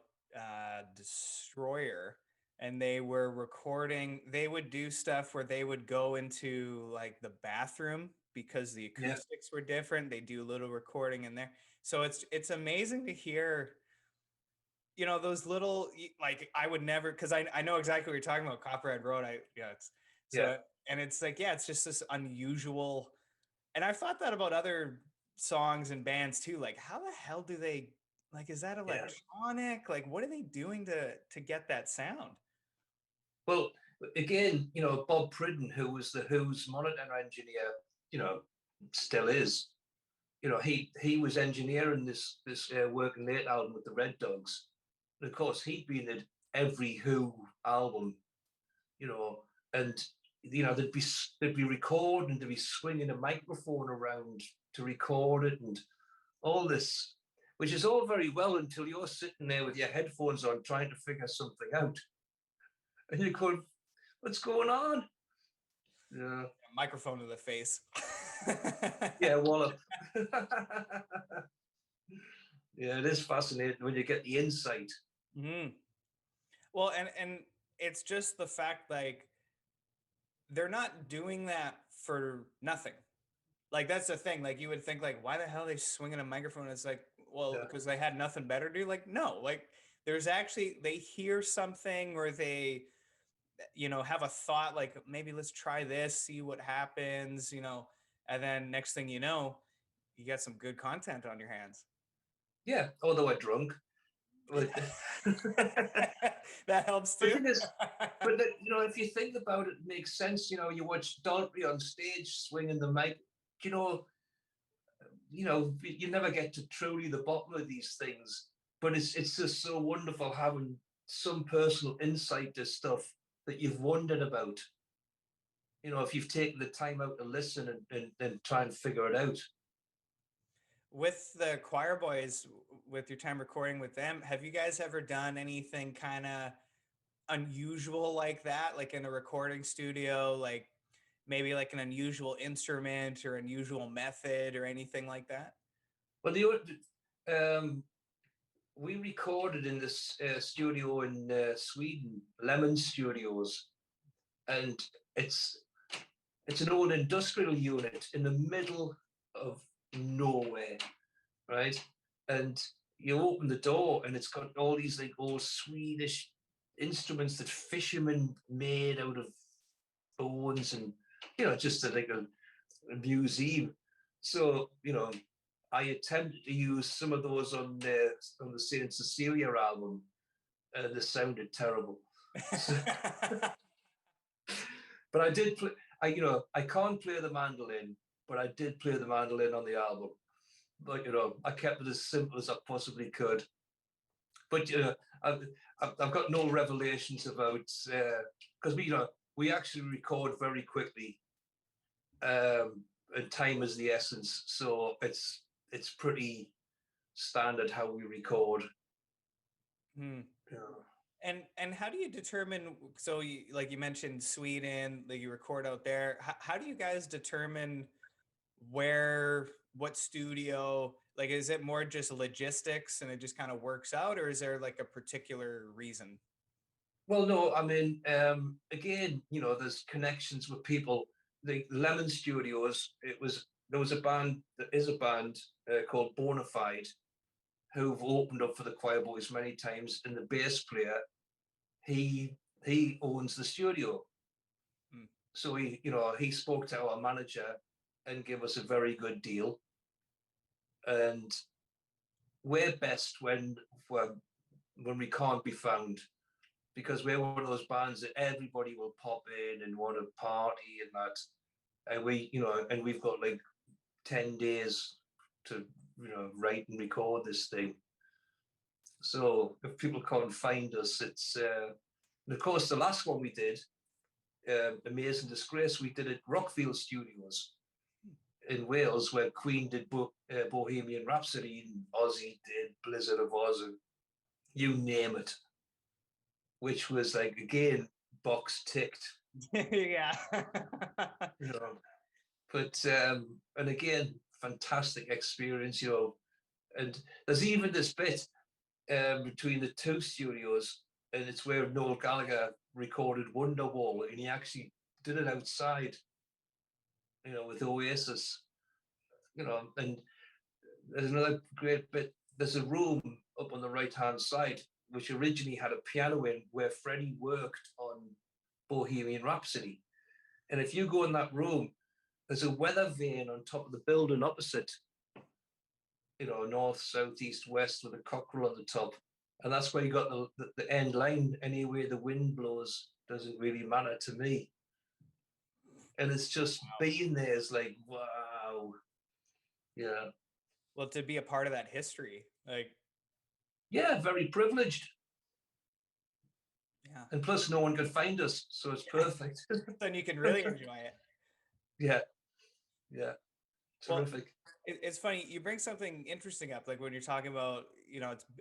Destroyer, and they were recording. They would do stuff where they would go into like the bathroom because the acoustics were different. They do a little recording in there, so it's amazing to hear. Those little like I would never because I know exactly what you're talking about. Copperhead Road. It's so.
Yeah.
And it's like, yeah, it's just this unusual. And I've thought that about other songs and bands too. Like, how the hell do they like? Is that electronic? Like, what are they doing to get that sound?
Well, again, Bob Pridden, who was the Who's monitor engineer, still is. He was engineering this Working Late album with the Red Dogs, and of course he'd been at every Who album, and they'd be recording, they'd be swinging a microphone around to record it, and all this, which is all very well until you're sitting there with your headphones on trying to figure something out, and you're going, "What's going on?" Yeah,
Microphone to the face.
yeah, wallop. Yeah, it is fascinating when you get the insight.
Mm-hmm. Well, and it's just the fact like they're not doing that for nothing. Like that's the thing. Like you would think like, why the hell are they swinging a microphone? It's like, well,
Yeah.
because they had nothing better to do. Like, no, like there's actually they hear something or they, have a thought like maybe let's try this, see what happens, and then next thing you know, you get some good content on your hands.
Yeah, although we're drunk. But
That helps
the
too.
thing is, if you think about it, it makes sense. You watch Daltrey on stage swinging the mic. You know, you never get to truly the bottom of these things. But it's just so wonderful having some personal insight to stuff that you've wondered about. If you've taken the time out to listen and try and figure it out.
With the Quireboys, with your time recording with them, have you guys ever done anything kind of unusual like that, like in a recording studio, like maybe like an unusual instrument or unusual method or anything like that?
Well, we recorded in this studio in Sweden, Lemon Studios, and it's an old industrial unit in the middle of nowhere, right? And you open the door, and it's got all these like old Swedish instruments that fishermen made out of bones, and just like a museum. So I attempted to use some of those on the Saint Cecilia album, and they sounded terrible. So, but I did play. I can't play the mandolin, but I did play the mandolin on the album. But I kept it as simple as I possibly could. But I've got no revelations about because we actually record very quickly, and time is the essence. So it's pretty standard how we record.
Hmm.
Yeah.
And how do you determine? So like you mentioned Sweden, like you record out there. How do you guys determine what studio? Like, is it more just logistics and it just kind of works out, or is there like a particular reason?
Well, no, I mean, again, there's connections with people. The Lemon Studios, there was a band that is a band called Bonafide, who've opened up for the Quireboys many times, and the bass player, he owns the studio.
Hmm.
So he spoke to our manager and gave us a very good deal. And we're best when we can't be found, because we're one of those bands that everybody will pop in and want to party and that. And we've got like 10 days to, write and record this thing. So if people can't find us, and of course, the last one we did, Amazing Disgrace, we did at Rockfield Studios in Wales, where Queen did Bohemian Rhapsody, and Ozzy did Blizzard of Oz, and you name it, which was like, again, box ticked.
Yeah.
you know, but and again, fantastic experience, and there's even this bit between the two studios, and it's where Noel Gallagher recorded Wonderwall, and he actually did it outside, with Oasis, and there's another great bit. There's a room up on the right-hand side, which originally had a piano in, where Freddie worked on Bohemian Rhapsody. And if you go in that room, there's a weather vane on top of the building opposite, north, south, east, west, with a cockerel on the top. And that's where you got the end line. Anyway, the wind blows doesn't really matter to me. And it's just being there is like, wow. Yeah.
Well, to be a part of that history, like,
yeah, very privileged.
Yeah.
And plus, no one could find us, so it's perfect.
Then you can really enjoy it.
Yeah. Yeah. Terrific.
Well, it's funny, you bring something interesting up, like when you're talking about,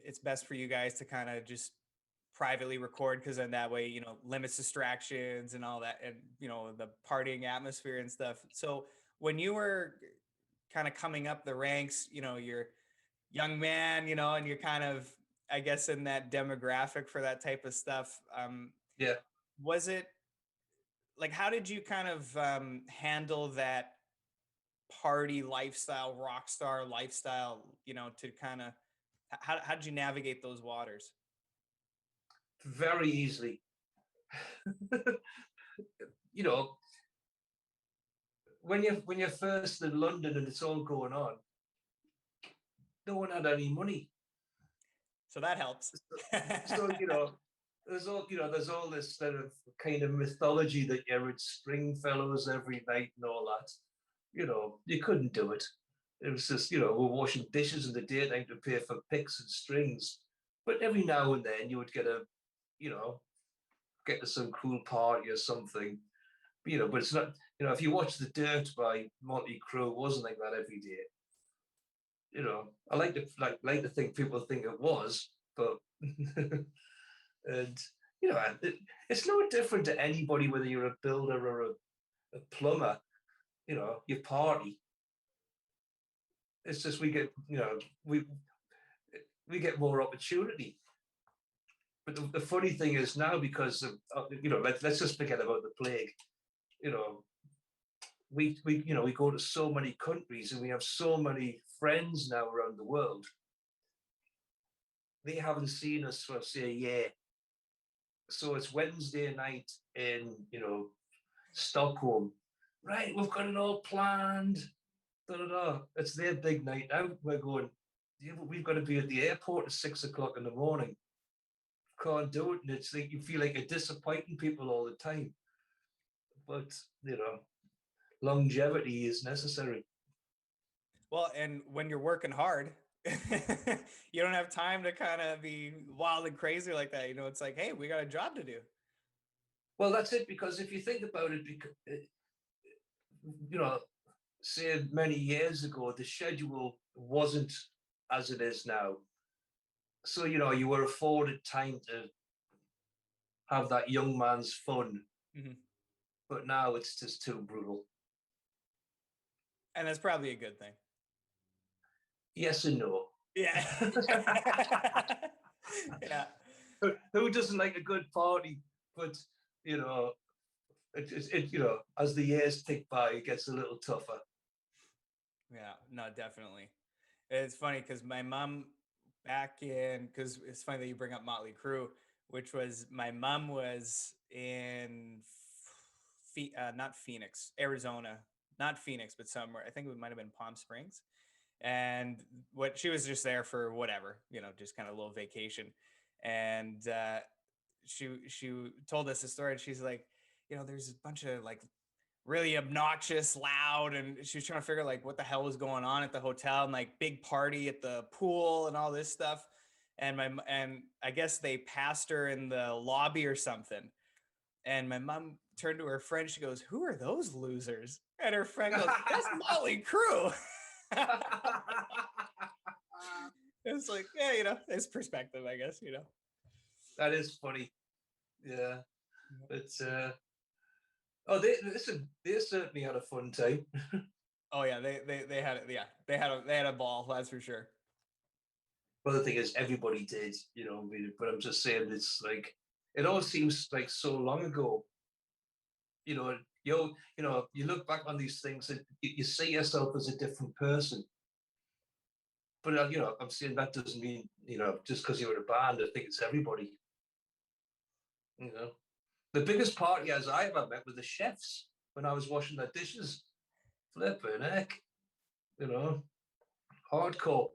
it's best for you guys to kind of just privately record, because then that way, limits distractions and all that, and the partying atmosphere and stuff. So when you were kind of coming up the ranks, you're young man, and you're kind of, I guess, in that demographic for that type of stuff.
Yeah.
Was it like, how did you kind of handle that party lifestyle, rock star lifestyle, to kind of, how did you navigate those waters?
Very easily. When you're first in London and it's all going on, no one had any money.
So that helps.
So there's all this sort of kind of mythology that you're at Stringfellows every night and all that. You couldn't do it. It was just, we're washing dishes in the daytime to pay for picks and strings. But every now and then you would get to some cool party or something. But it's not, if you watch The Dirt by Motley Crue, it wasn't like that every day. I like to think people think it was, but and it's no different to anybody, whether you're a builder or a plumber. You party. It's just we get we get more opportunity. But the funny thing is now, because of let's just forget about the plague. We go to so many countries, and we have so many friends now around the world. They haven't seen us for, say, a year. So it's Wednesday night in Stockholm. Right, we've got it all planned. It's their big night out. We're going, yeah, but we've got to be at the airport at 6 o'clock in the morning. Can't do it. And it's like you feel like you're disappointing people all the time. But longevity is necessary.
Well, and when you're working hard, you don't have time to kind of be wild and crazy like that. It's like, hey, we got a job to do.
Well, that's it. Because if you think about it, say many years ago, the schedule wasn't as it is now. So, you were afforded time to have that young man's fun. Mm-hmm. But now it's just too brutal.
And that's probably a good thing.
Yes and no.
Yeah. Yeah.
Who doesn't like a good party? But, as the years tick by, it gets a little tougher.
Yeah, no, definitely. It's funny because my mom because it's funny that you bring up Motley Crue, which was, my mom was in not Phoenix, Arizona, not Phoenix, but somewhere. I think it might have been Palm Springs. And what she was just there for whatever, just kind of a little vacation. And she told us a story, and she's like, there's a bunch of like really obnoxious, loud, and she was trying to figure like what the hell was going on at the hotel, and like big party at the pool and all this stuff. And I guess they passed her in the lobby or something. And my mom turned to her friend. She goes, "Who are those losers?" And her friend goes, "That's Molly Crew." It's like, yeah, it's perspective, I guess.
That is funny. Yeah. But oh, they certainly had a fun time.
Oh yeah, they had it. Yeah, they had a ball. That's for sure.
But the thing is, everybody did, but I'm just saying, it's like, it all seems like so long ago. You look back on these things and you see yourself as a different person. But I'm saying that doesn't mean, just because you're in a band, I think it's everybody. The biggest party I ever met with the chefs when I was washing their dishes. Flipping heck, hardcore.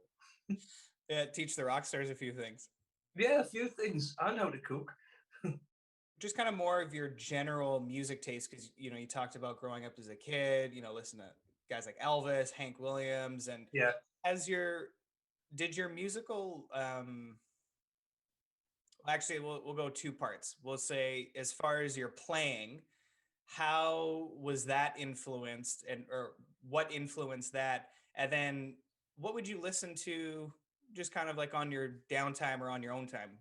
Yeah, teach the rock stars a few things.
Yeah, a few things. I know how to cook.
Just kind of more of your general music taste, because you talked about growing up as a kid, listen to guys like Elvis, Hank Williams, and
Yeah.
did your musical actually we'll go two parts. We'll say, as far as your playing, how was that influenced, or what influenced that? And then what would you listen to just kind of like on your downtime or on your own time?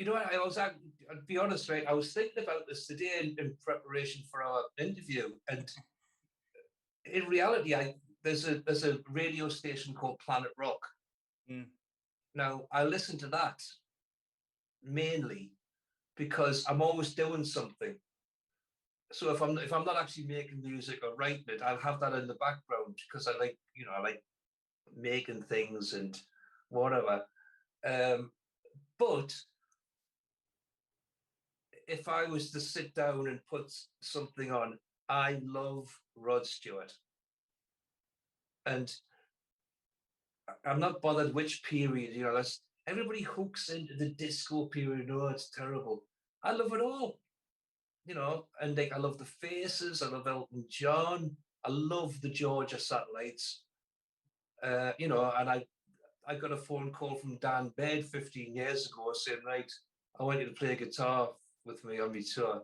I'll be honest, right? I was thinking about this today in preparation for our interview, and in reality, there's a radio station called Planet Rock.
Mm.
Now, I listen to that mainly because I'm always doing something. So if I'm not actually making music or writing it, I'll have that in the background because I like making things and whatever. But if I was to sit down and put something on, I love Rod Stewart. And I'm not bothered which period, that's everybody hooks into the disco period. Oh, it's terrible. I love it all, and like I love the Faces, I love Elton John, I love the Georgia Satellites, and I got a phone call from Dan Baird 15 years ago saying, right, I want you to play guitar with me on my tour.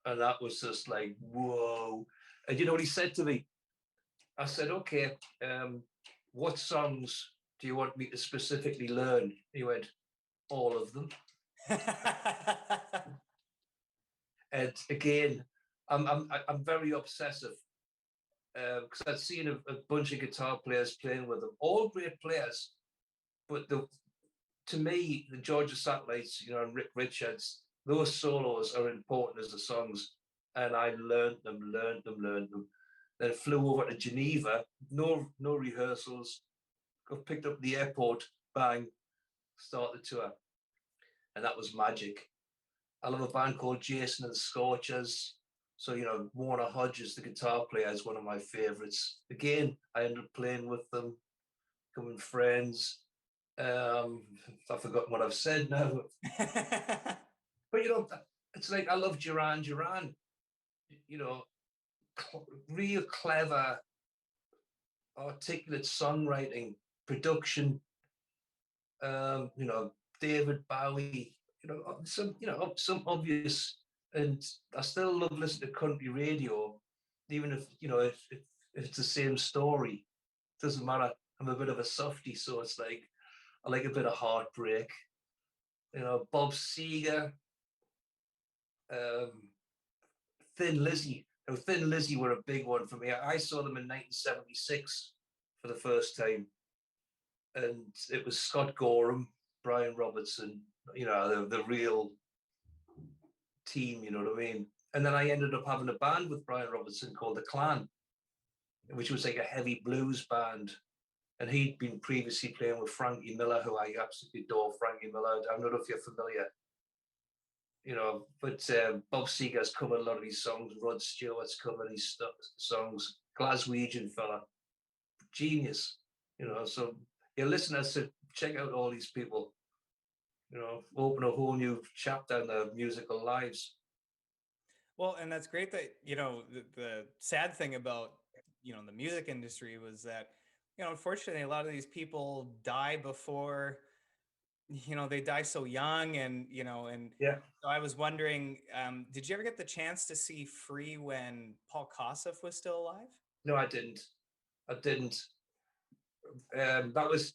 And that was just like, whoa. And you know what he said to me? I said, okay, what songs do you want me to specifically learn? He went, all of them. And again, I'm very obsessive because I'd seen a bunch of guitar players playing with them, all great players, but to me, the Georgia Satellites, and Rick Richards, those solos are important as the songs, and I learned them. Then flew over to Geneva, no rehearsals, got picked up at the airport, bang, started the tour, and that was magic. I love a band called Jason and the Scorchers. So, Warner Hodges, the guitar player, is one of my favorites. Again, I ended up playing with them, becoming friends. I've forgotten what I've said now. But, it's like I love Duran Duran. Real clever, articulate songwriting, production. David Bowie. Some obvious, and I still love listening to country radio, even if if it's the same story. It doesn't matter. I'm a bit of a softie, so it's like I like a bit of heartbreak. Bob Seger, Thin Lizzy. Thin Lizzy were a big one for me. I saw them in 1976 for the first time, and it was Scott Gorham, Brian Robertson, the real team, you know what I mean? And then I ended up having a band with Brian Robertson called The Clan, which was like a heavy blues band. And he'd been previously playing with Frankie Miller, who I absolutely adore. Frankie Miller, I don't know if you're familiar. But Bob Seger's covered a lot of his songs. Rod Stewart's covered his songs. Glaswegian fella, genius. So your listeners should check out all these people. Open a whole new chapter in their musical lives.
Well, and that's great that, the sad thing about, the music industry was that, unfortunately, a lot of these people die before, they die so young and
Yeah.
so I was wondering, did you ever get the chance to see Free when Paul Kossoff was still alive?
No, I didn't. I didn't. That was,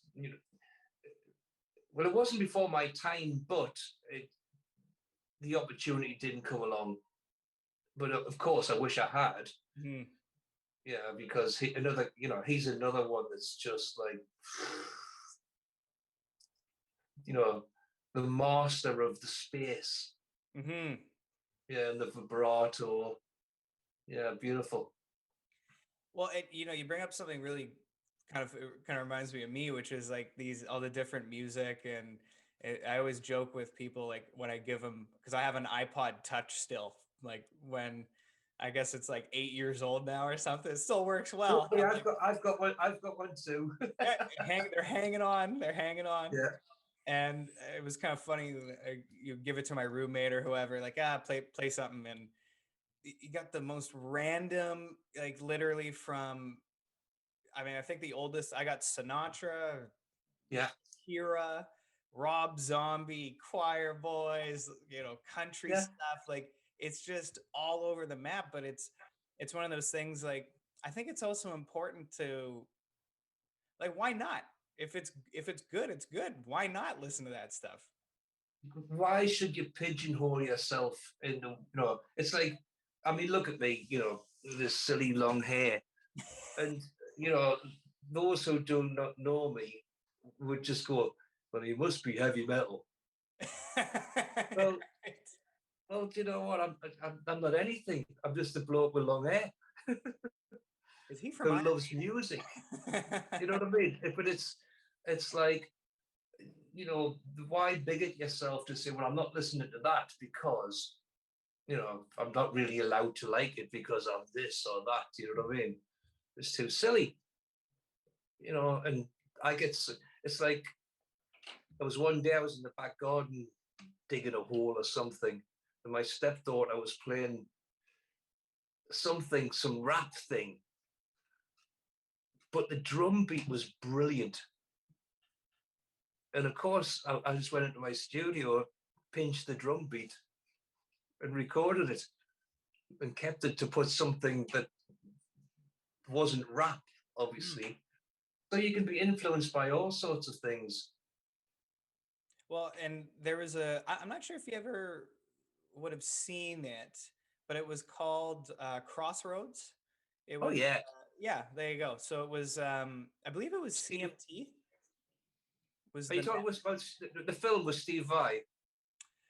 well, it wasn't before my time, but the opportunity didn't come along. But of course, I wish I had.
Mm.
Yeah, because he's another one that's just like, the master of the space.
Mm-hmm.
Yeah, and the vibrato. Yeah, beautiful.
Well, you bring up something really kind of reminds me of me, which is like all the different music, and I always joke with people like when I give them, because I have an iPod Touch still, like when I guess it's like 8 years old now or something. It still works well.
Oh, yeah, I've got one. I've got one too.
Yeah, they're hanging on. They're hanging on.
Yeah.
And it was kind of funny. You give it to my roommate or whoever, like, play something, and you got the most random, like literally from. I mean, I think the oldest I got Sinatra,
Yeah.
Kira, Rob Zombie, Quireboys, country
Yeah.
stuff. Like it's just all over the map. But it's one of those things. Like I think it's also important to, like, why not? If it's good, it's good. Why not listen to that stuff?
Why should you pigeonhole yourself in it's like, I mean, look at me, this silly long hair. And, those who do not know me would just go, well, he must be heavy metal. Well, well, do you know what? I'm not anything. I'm just a bloke with long hair.
Is he from
who
Ireland?
loves music? You know what I mean? But it's like, why bigot yourself to say, well, I'm not listening to that because, I'm not really allowed to like it because of this or that. You know what I mean? It's too silly. And it's like, there was one day I was in the back garden digging a hole or something, and my stepdaughter was playing some rap thing, but the drum beat was brilliant. And of course, I just went into my studio, pinched the drum beat, and recorded it, and kept it to put something that wasn't rap, obviously. So you can be influenced by all sorts of things.
Well, and there was I'm not sure if you ever would have seen it, but it was called Crossroads. It
Oh
was,
yeah.
yeah, there you go. So it was, I believe it was CMT. Was
Are you
the
talking about the film with Steve Vai?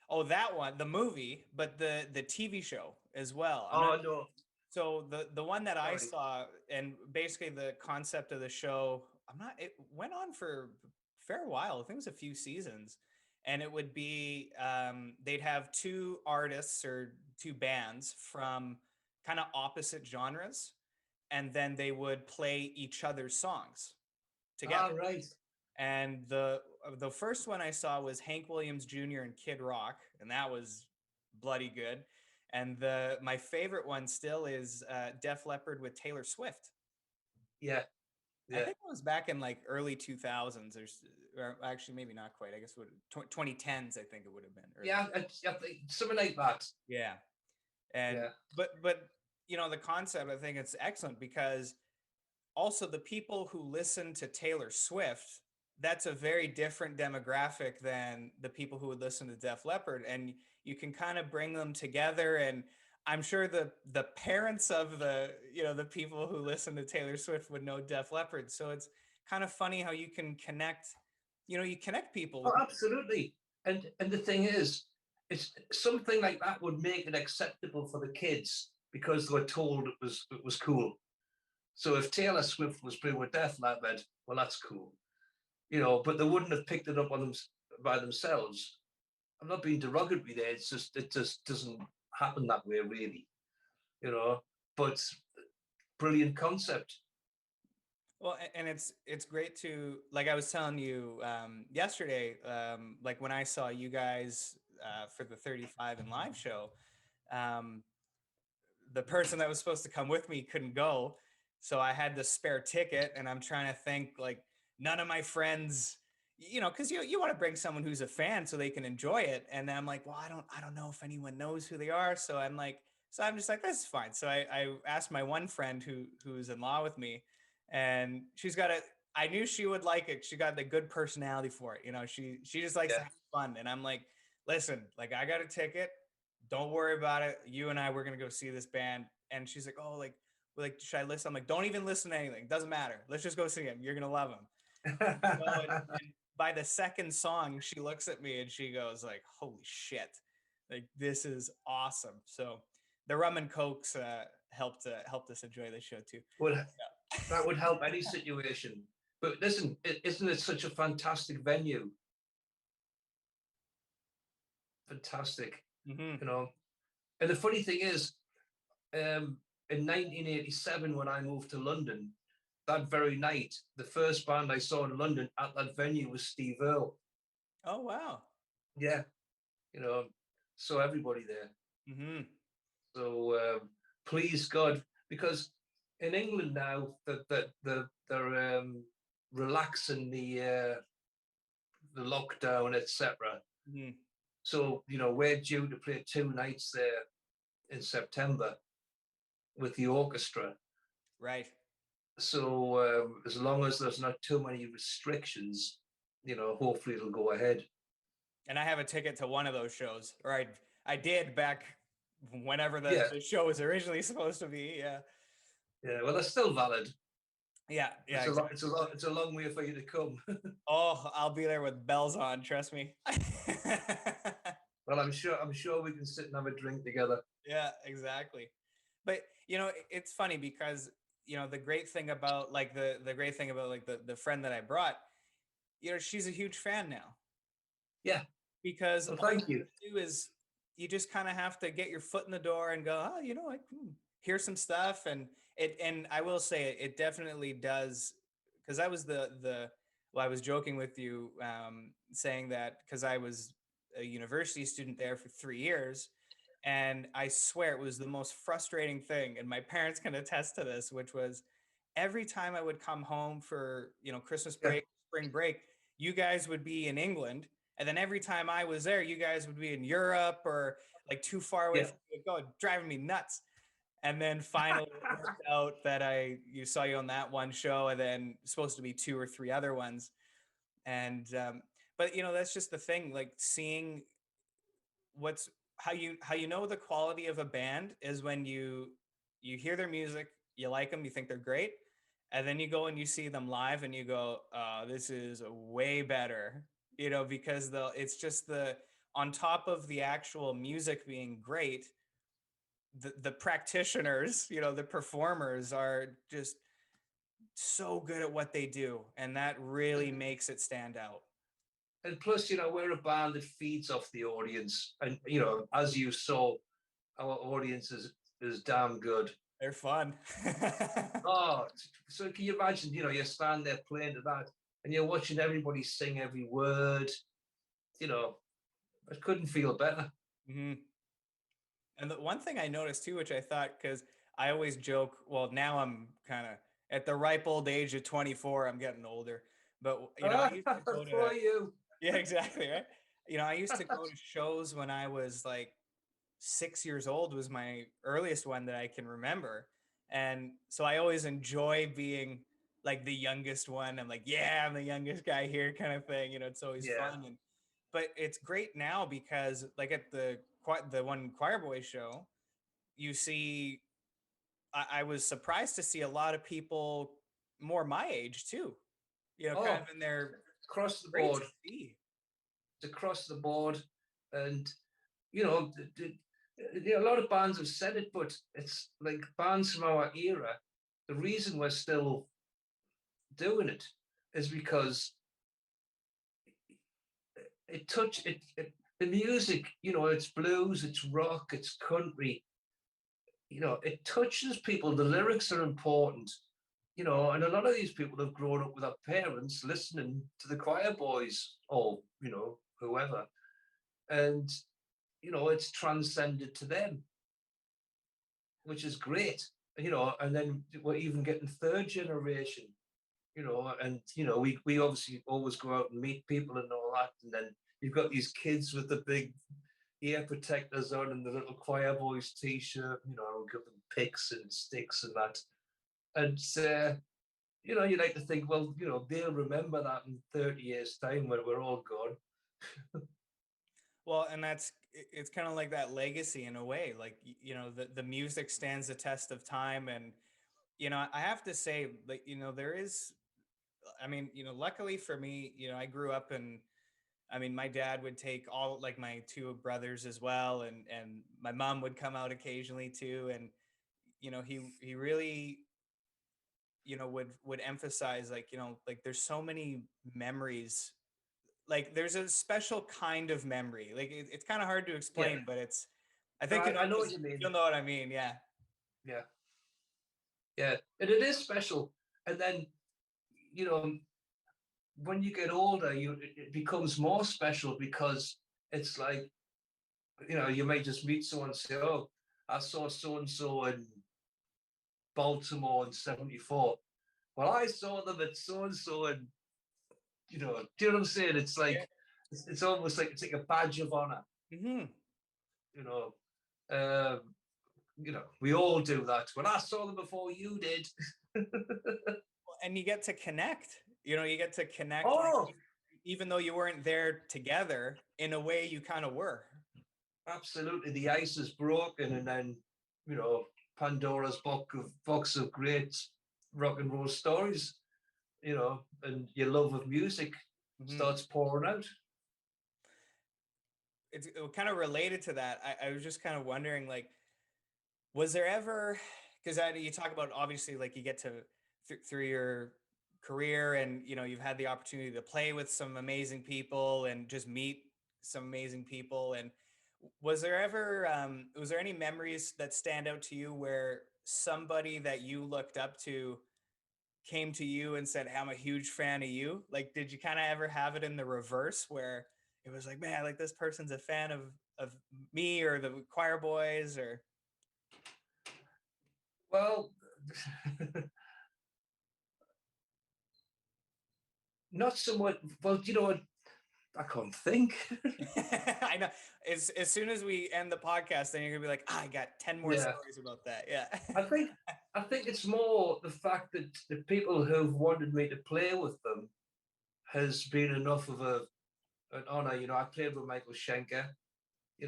Oh, that one, the movie, but the TV show as well.
No.
So the one that I
Sorry.
saw, and basically the concept of the show, it went on for a fair while. I think it was a few seasons, and it would be, they'd have two artists or two bands from kind of opposite genres, and then they would play each other's songs together.
Right.
And the first one I saw was Hank Williams Jr. and Kid Rock, and that was bloody good. And my favorite one still is Def Leppard with Taylor Swift.
Yeah.
I think it was back in like early 2000s, or actually maybe not quite. I guess 2010s. I think it would have been.
Yeah, I think something like that.
Yeah, and but the concept, I think it's excellent because also the people who listen to Taylor Swift, that's a very different demographic than the people who would listen to Def Leppard, and you can kind of bring them together. And I'm sure the parents of the people who listen to Taylor Swift would know Def Leppard. So it's kind of funny how you can connect, you connect people.
Oh, absolutely. And the thing is, it's something like that would make it acceptable for the kids because they were told it was cool. So if Taylor Swift was playing with Def Leppard, well, that's cool, but they wouldn't have picked it up on them by themselves. I'm not being derogatory there. It's just it just doesn't happen that way, really, you know. But brilliant concept.
Well, and it's great to, like I was telling you yesterday, like when I saw you guys for the 35 and live show, um, the person that was supposed to come with me couldn't go, so I had the spare ticket, and I'm trying to think like none of my friends, because you want to bring someone who's a fan so they can enjoy it, and then I'm like, well, I don't know if anyone knows who they are, so I'm just like, this is fine. So I asked my one friend who's in law with me, and she's got a. I knew she would like it. She got the good personality for it. She just likes to
Yeah.
have fun, and I'm like, listen, like I got a ticket, don't worry about it. You and I, we're gonna go see this band. And she's like, oh, like, should I listen? I'm like, don't even listen to anything. Doesn't matter. Let's just go see him. You're gonna love him. And by the second song, she looks at me and she goes like, holy shit, like this is awesome. So the rum and cokes helped us enjoy the show too.
Well, that would help any situation. But listen, isn't it such a fantastic venue? Fantastic,
Mm-hmm.
you know. And the funny thing is, in 1987, when I moved to London, that very night, the first band I saw in London at that venue was Steve Earle.
Oh wow.
Yeah, you know, saw everybody there.
Mm-hmm.
So please God, because in England now they're relaxing the lockdown, etc.
Mm-hmm.
So we're due to play 2 nights there in September with the orchestra.
Right.
So as long as there's not too many restrictions, hopefully it'll go ahead.
And I have a ticket to one of those shows, or I did back whenever
Yeah,
the show was originally supposed to be. Yeah.
yeah. Well, they're still valid.
Yeah, yeah,
It's a
exactly.
it's a long way for you to come.
Oh, I'll be there with bells on, trust me.
Well, I'm sure we can sit and have a drink together.
Yeah, exactly. But it's funny because the great thing about like the great thing about like the friend that I brought, she's a huge fan now.
Yeah.
Because
Well,
all you
thank you.
do is you just kind of have to get your foot in the door and go, oh, hear some stuff, and I will say it definitely does, because I was I was joking with you, saying that because I was a university student there for 3 years, and I swear it was the most frustrating thing, and my parents can attest to this, which was every time I would come home for Christmas
Yeah.
break, spring break, you guys would be in England, and then every time I was there, you guys would be in Europe or like too far away
Yeah.
from me to go, driving me nuts. And then finally it worked out that you saw you on that one show, and then supposed to be two or three other ones. And but that's just the thing, like seeing what's how you know the quality of a band is when you hear their music, you like them, you think they're great, and then you go and you see them live and you go, oh, this is way better, because it's just the on top of the actual music being great, the practitioners, the performers are just so good at what they do, and that really makes it stand out.
And plus, we're a band that feeds off the audience, and as you saw, our audience is damn good.
They're fun.
Oh, so can you imagine? You stand there playing to that, and you're watching everybody sing every word. I couldn't feel better.
Mm-hmm. And the one thing I noticed too, which I thought, because I always joke, well, now I'm kind of at the ripe old age of 24, I'm getting older. But, I used to go to,
For you.
yeah, exactly, right? I used to go to shows when I was like 6 years old, was my earliest one that I can remember. And so I always enjoy being like the youngest one. I'm like, yeah, I'm the youngest guy here kind of thing. It's always
Yeah.
fun. But it's great now because like at the one Quireboys show, you see, I was surprised to see a lot of people more my age too, kind
Oh,
of in their,
across the
great
board.
to see.
It's across the board, and you know, a lot of bands have said it, but it's like bands from our era. The reason we're still doing it is because it touch it. the music, it's blues, it's rock, it's country. It touches people. The lyrics are important. And a lot of these people have grown up with their parents listening to the Quireboys or whoever, and it's transcended to them, which is great. And then we're even getting third generation. And we obviously always go out and meet people and all that, and then you've got these kids with the big ear protectors on and the little Quireboys t-shirt. I'll give them picks and sticks and that, and you like to think, well, they'll remember that in 30 years' time when we're all gone.
Well, and it's kind of like that legacy in a way. Like, the music stands the test of time. And, I have to say, like, there is, I mean, luckily for me, I grew up and I mean, my dad would take all like my two brothers as well, and my mom would come out occasionally too. And, he really, would emphasize like, like there's so many memories, like there's a special kind of memory, like it's kind of hard to
Yeah,
explain, but I
no,
think
I know what
just,
you mean.
you'll know what I mean. Yeah.
Yeah, yeah, and it is special. And then you know when you get older, it becomes more special because it's like you may just meet someone and say, "Oh, I saw so and so in Baltimore in '74." Well, I saw them at so and so, and do you know what I'm saying? It's
Yeah.
like it's almost like it's like a badge of honor.
Hmm.
You know, um, we all do that. When I saw them before you did.
And you get to connect, you get to connect, like
Oh,
even though you weren't there together, in a way you kind of were.
absolutely. The ice is broken, and then you know Pandora's box of great rock and roll stories. And your love of music
Hmm.
starts pouring out.
It's kind of related to that. I was just kind of wondering, like, was there ever, because you talk about obviously like you get to through your career, and you've had the opportunity to play with some amazing people and just meet some amazing people. And was there any memories that stand out to you where somebody that you looked up to came to you and said, I'm a huge fan of you? Like, did you kind of ever have it in the reverse where it was like, man, like this person's a fan of me or the Quireboys? Or
Well, not so much. Well, you know what? I can't think.
I know. As soon as we end the podcast, then you're gonna be like, I got 10 more
Yeah,
stories about that. Yeah.
I think I think it's more the fact that the people who've wanted me to play with them has been enough of an honor. I played with Michael Schenker.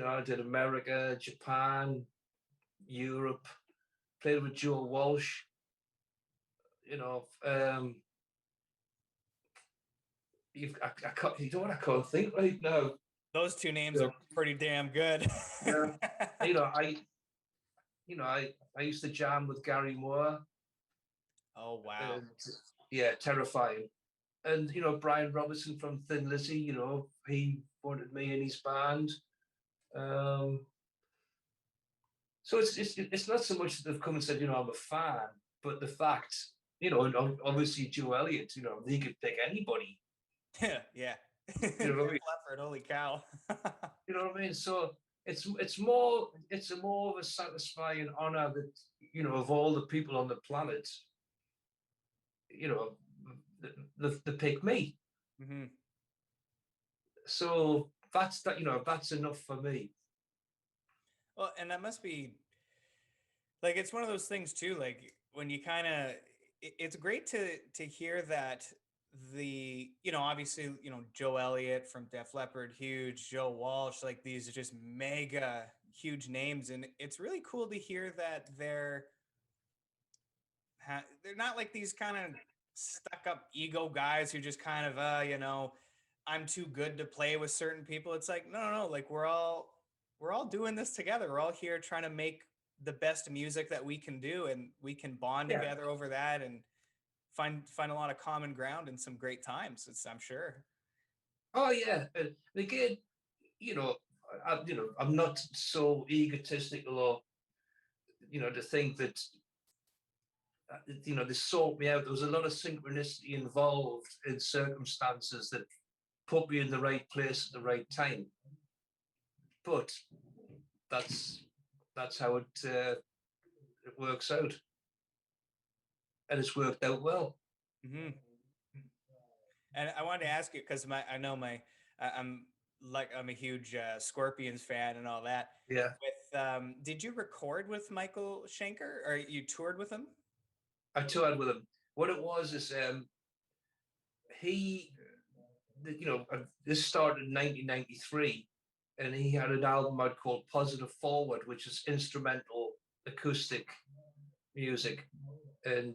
I did America, Japan, Europe. Played with Joe Walsh. You know, I can't. You know what? I can't think right now.
Those two names
Yeah,
are pretty damn good.
yeah. You know, I I used to jam with Gary Moore,
Oh wow.
and yeah, terrifying. And Brian Robertson from Thin Lizzy. He wanted me in his band. Um, so it's not so much that they've come and said I'm a fan, but the fact and obviously Joe Elliott. He could pick anybody.
Yeah.
You know what I mean?
Leppard, holy cow.
You know what I mean? So it's a more of a satisfying honor that of all the people on the planet, you know, they pick me.
Hmm.
So that's enough for me.
Well, and that must be like, it's one of those things too, like when you kind of, it's great to hear that obviously, Joe Elliott from Def Leppard, huge, Joe Walsh, like these are just mega huge names. And it's really cool to hear that they're not like these kind of stuck up ego guys who just kind of I'm too good to play with certain people. It's like, no, no, no, like we're all doing this together. We're all here trying to make the best music that we can do, and we can bond
Yeah.
together over that and find a lot of common ground and some great times. I'm sure.
Oh yeah. And again, you know, I'm not so egotistical or, to think that, they sought me out. There was a lot of synchronicity involved in circumstances that put me in the right place at the right time. But that's how it works out, and it's worked out well.
Mm-hmm. And I wanted to ask you because I'm a huge Scorpions fan and all that.
Yeah,
Did you record with Michael Schenker or you toured with him?
I toured with him. What it was is he, this started in 1993, and he had an album out called Positive Forward, which is instrumental acoustic music. And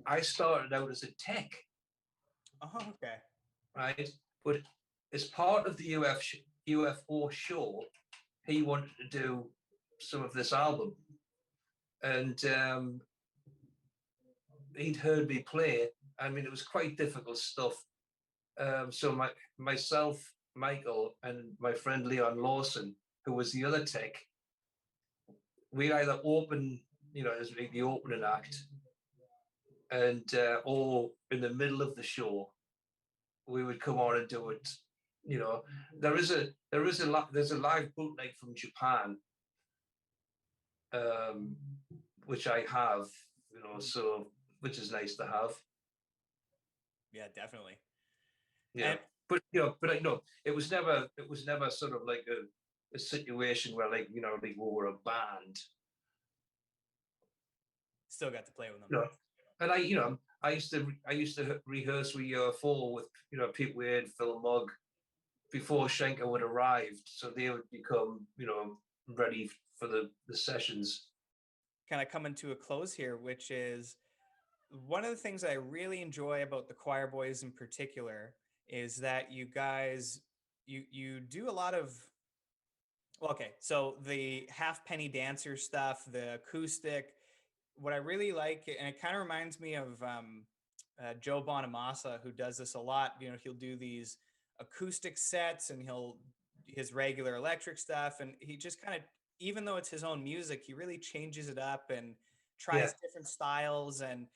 I started out as a tech.
Oh, okay.
Right? But as part of the UFO show, he wanted to do some of this album. And he'd heard me play. I mean, it was quite difficult stuff. So myself, Michael, and my friend Leon Lawson, who was the other tech, we either open, as the opening act, and or in the middle of the show, we would come on and do it. There's a live bootleg from Japan, which I have, so which is nice to have.
Yeah, definitely.
Yeah, and, but it was never sort of like a situation where like we were a band.
Still got to play with them.
And I used to rehearse with UFO with people we had Phil Mugg before Schenker would arrive, so they would become ready for the sessions.
Kind of coming to a close here, which is one of the things I really enjoy about the Quireboys in particular is that you guys you do a lot of so the halfpenny dancer stuff, the acoustic. What I really like, and it kind of reminds me of Joe Bonamassa, who does this a lot. He'll do these acoustic sets and his regular electric stuff, and he just kind of, even though it's his own music, he really changes it up and tries different styles. And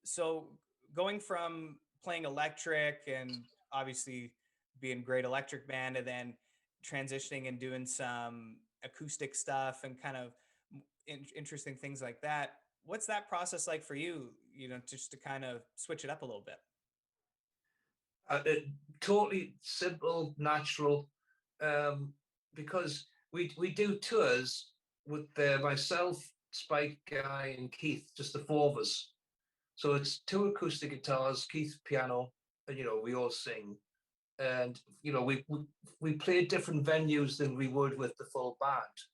so going from playing electric and obviously being a great electric band, and then transitioning and doing some acoustic stuff and kind of interesting things like that. What's that process like for you, just to kind of switch it up a little bit?
Totally simple, natural, because we do tours with myself, Spike Guy, and Keith, just the four of us. So it's two acoustic guitars, Keith piano, and we all sing. And we play different venues than we would with the full band,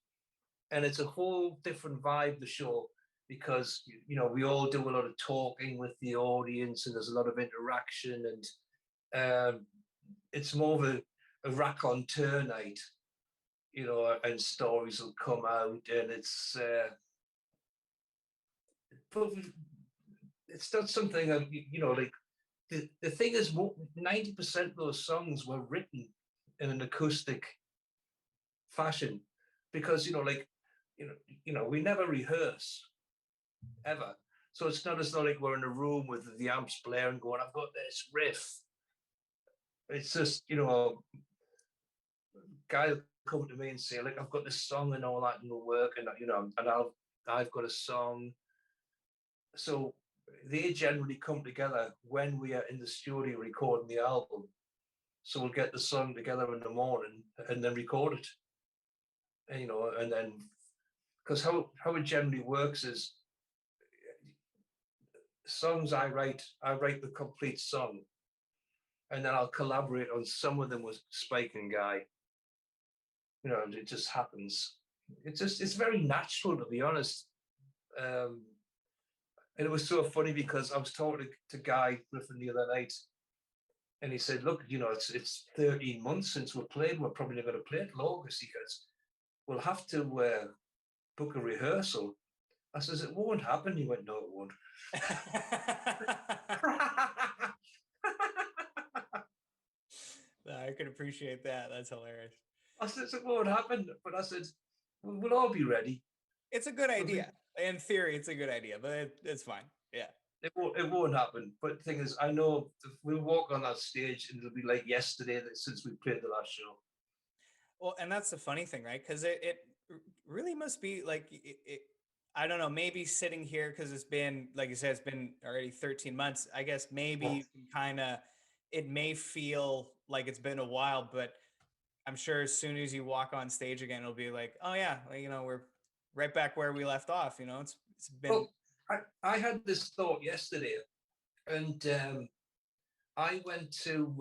and it's a whole different vibe, the show, because we all do a lot of talking with the audience, and there's a lot of interaction, and it's more of a raconteur night, and stories will come out, and it's not something that, like the thing is, 90% of those songs were written in an acoustic fashion, because we never rehearse ever. So it's not as though like we're in a room with the amps blaring going, I've got this riff. It's just, guy will come to me and say, like, I've got this song and all that, and will work, and and I've got a song. So they generally come together when we are in the studio recording the album. So we'll get the song together in the morning and then record it. And, and then, because how it generally works is, songs I write the complete song, and then I'll collaborate on some of them with Spike and Guy. It just happens. It's very natural, to be honest. And it was so funny because I was talking to Guy Griffin the other night, and he said, look, it's 13 months since we played. We're probably not going to play it till August. He goes, we'll have to book a rehearsal. I says, it won't happen. He went, no, it won't.
I can appreciate that. That's hilarious.
I said, it won't happen. But I said, we'll all be ready.
It's a good
I think
idea. In theory, it's a good idea, but it's fine. Yeah.
it won't happen. But the thing is, I know we'll walk on that stage and it'll be like yesterday since we played the last show.
Well, and that's the funny thing, right? Because it really must be like I don't know, maybe sitting here because it's been, like you said, it's been already 13 months. I guess maybe
Yeah.
you can kind of, it may feel like it's been a while, but I'm sure as soon as you walk on stage again, it'll be like, oh yeah, like, we're right back where we left off. It's been.
Well, I had this thought yesterday, and I went to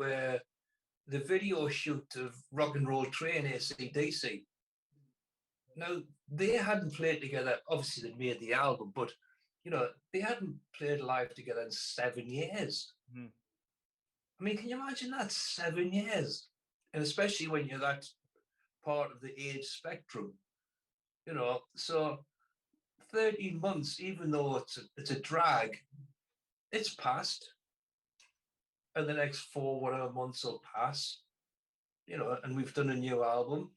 the video shoot of Rock and Roll Train AC/DC. Now, they hadn't played together. Obviously, they'd made the album, but they hadn't played live together in 7 years.
Mhm.
I mean, can you imagine that? 7 years, and especially when you're that part of the age spectrum, So 13 months, even though it's a drag, it's passed, and the next four whatever months will pass, and we've done a new album,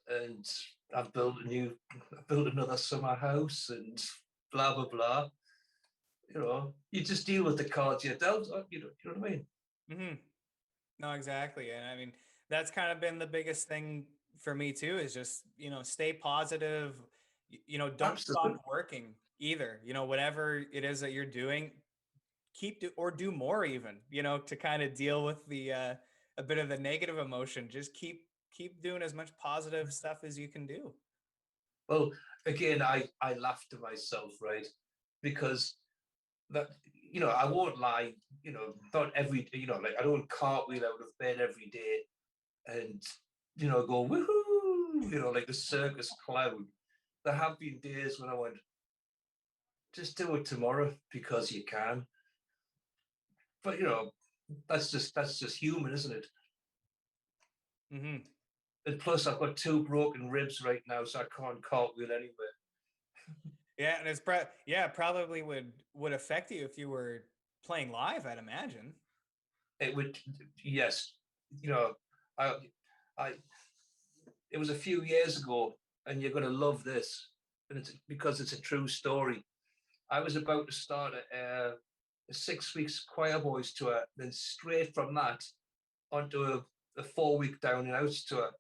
and I built another summer house, and blah blah blah. You just deal with the cards you're dealt. You know what I mean?
Hmm. No, exactly. And I mean, that's kind of been the biggest thing for me too, is just, stay positive, don't stop
Absolutely.
working either. Whatever it is that you're doing, or do more even, to kind of deal with the a bit of the negative emotion. Just keep doing as much positive stuff as you can do.
Well, again, I laugh to myself, right? Because that I won't lie, not every like I don't cartwheel out of bed every day and go woohoo, like the circus clown. There have been days when I went, just do it tomorrow because you can. But that's just human, isn't it?
Hmm.
And plus I've got two broken ribs right now, so I can't cartwheel anywhere.
Yeah, and probably would affect you if you were playing live, I'd imagine.
It would, yes. You know, I I it was a few years ago, and you're going to love this, and it's because it's a true story. I was about to start a 6 weeks Quireboys tour, then straight from that onto a 4 week down and out tour.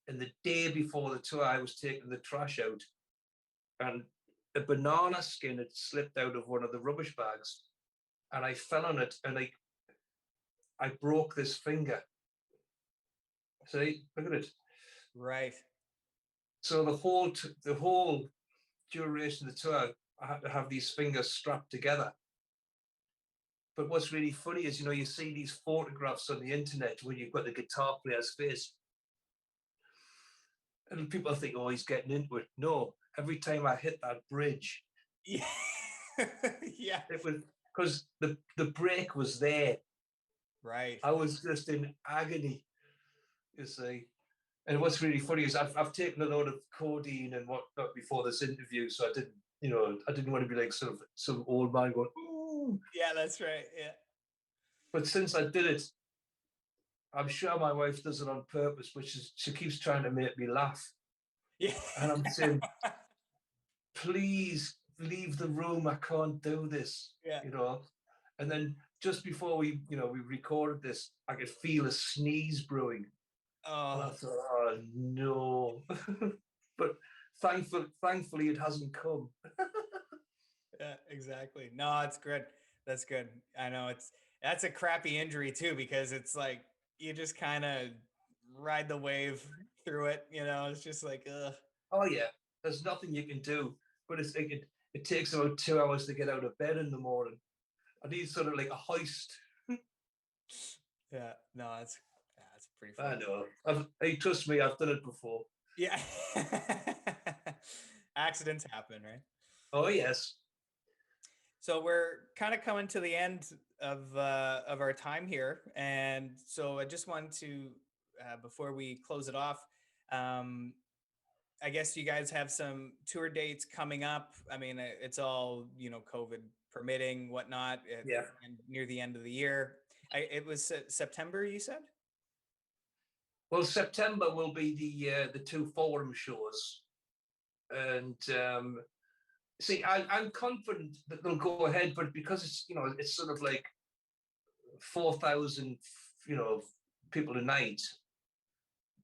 And the day before the tour, I was taking the trash out, and a banana skin had slipped out of one of the rubbish bags, and I fell on it, and I broke this finger. See, look at it.
Right.
So the whole duration of the tour, I had to have these fingers strapped together. But what's really funny is, you see these photographs on the internet where you've got the guitar player's face, and people think, oh, he's getting into it. No, every time I hit that bridge,
Yeah. Yeah.
it was because the break was there.
Right.
I was just in agony, you see. And what's really funny is I've taken a lot of codeine and whatnot before this interview, so I didn't want to be like sort of some old man going, ooh.
Yeah, that's right. Yeah.
But since I did it, I'm sure my wife does it on purpose, which is she keeps trying to make me laugh.
Yeah.
And I'm saying, please leave the room. I can't do this,
Yeah.
And then just before we recorded this, I could feel a sneeze brewing. And I
Oh,
thought, oh no. But thankfully it hasn't come.
yeah, exactly. No, it's good. That's good. I know that's a crappy injury too, because it's like you just kind of ride the wave through it. It's just like, ugh.
Oh yeah, there's nothing you can do. But it's like it takes about 2 hours to get out of bed in the morning. I need sort of like a hoist.
Yeah. No, that's pretty
I
funny.
know. Hey, trust me, I've done it before.
Yeah. Accidents happen, right?
Oh yes.
So we're kind of coming to the end of our time here, and so I just wanted to, before we close it off, um, I guess you guys have some tour dates coming up. I mean, it's all COVID permitting, whatnot,
Yeah.
and near the end of the year. It was September, you said?
Well, September will be the two forum shows, and see, I'm confident that they'll go ahead, but because it's it's sort of like 4,000 people a night.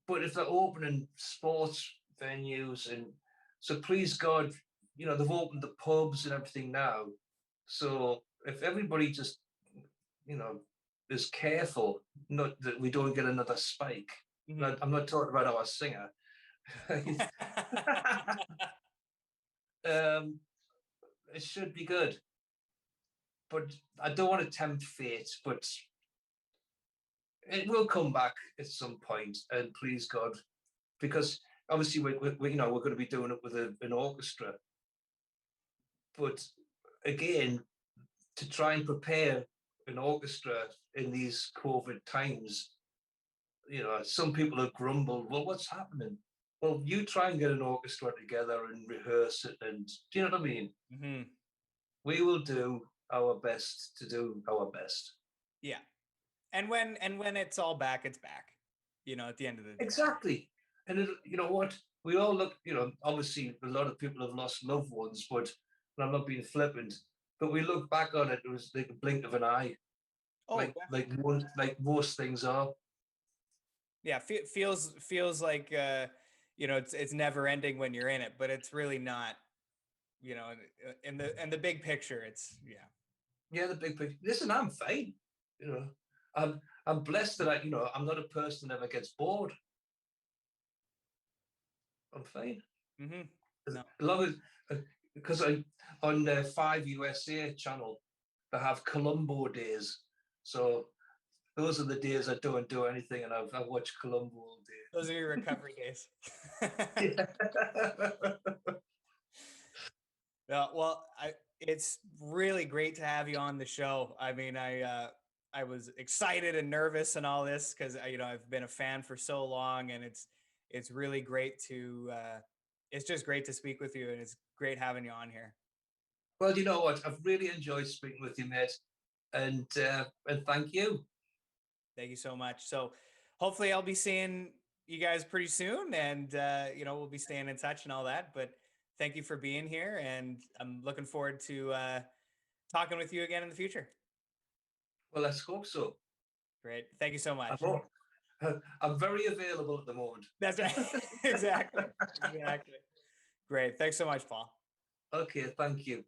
But if they're opening sports venues, and so please God, they've opened the pubs and everything now. So if everybody just is careful, not that we don't get another spike.
Mm-hmm.
I'm not talking about our singer. It should be good, but I don't want to tempt fate. But it will come back at some point, and please God, because obviously we're going to be doing it with an orchestra. But again, to try and prepare an orchestra in these COVID times, some people have grumbled, well, what's happening? Well, you try and get an orchestra together and rehearse it, and do you know what I mean?
Mm-hmm.
We will do our best to do our best.
Yeah. And when it's all back, it's back. At the end of the day.
Exactly. And you know what? We all look, obviously a lot of people have lost loved ones, but I'm not being flippant, but we look back on it, it was like a blink of an eye.
Oh,
like most things are.
Yeah, feels like it's never ending when you're in it, but it's really not. In the big picture, it's
Yeah, the big picture. Listen, I'm fine. I'm blessed that I'm not a person that ever gets bored. I'm fine.
Mm-hmm.
No. As long as because on the 5 USA channel they have Columbo days, so those are the days I don't do anything, and I watch Columbo all day.
Those are your recovery days. Yeah, well, it's really great to have you on the show. I mean, I was excited and nervous and all this because I've been a fan for so long, and it's really great to it's just great to speak with you, and it's great having you on here.
Well, you know what? I've really enjoyed speaking with you, mate, and thank you.
Thank you so much. So hopefully I'll be seeing you guys pretty soon, and we'll be staying in touch and all that. But thank you for being here, and I'm looking forward to talking with you again in the future.
Well, let's hope so.
Great. Thank you so much.
I'm very available at the moment.
That's right. Exactly. Great. Thanks so much, Paul.
Okay. Thank you.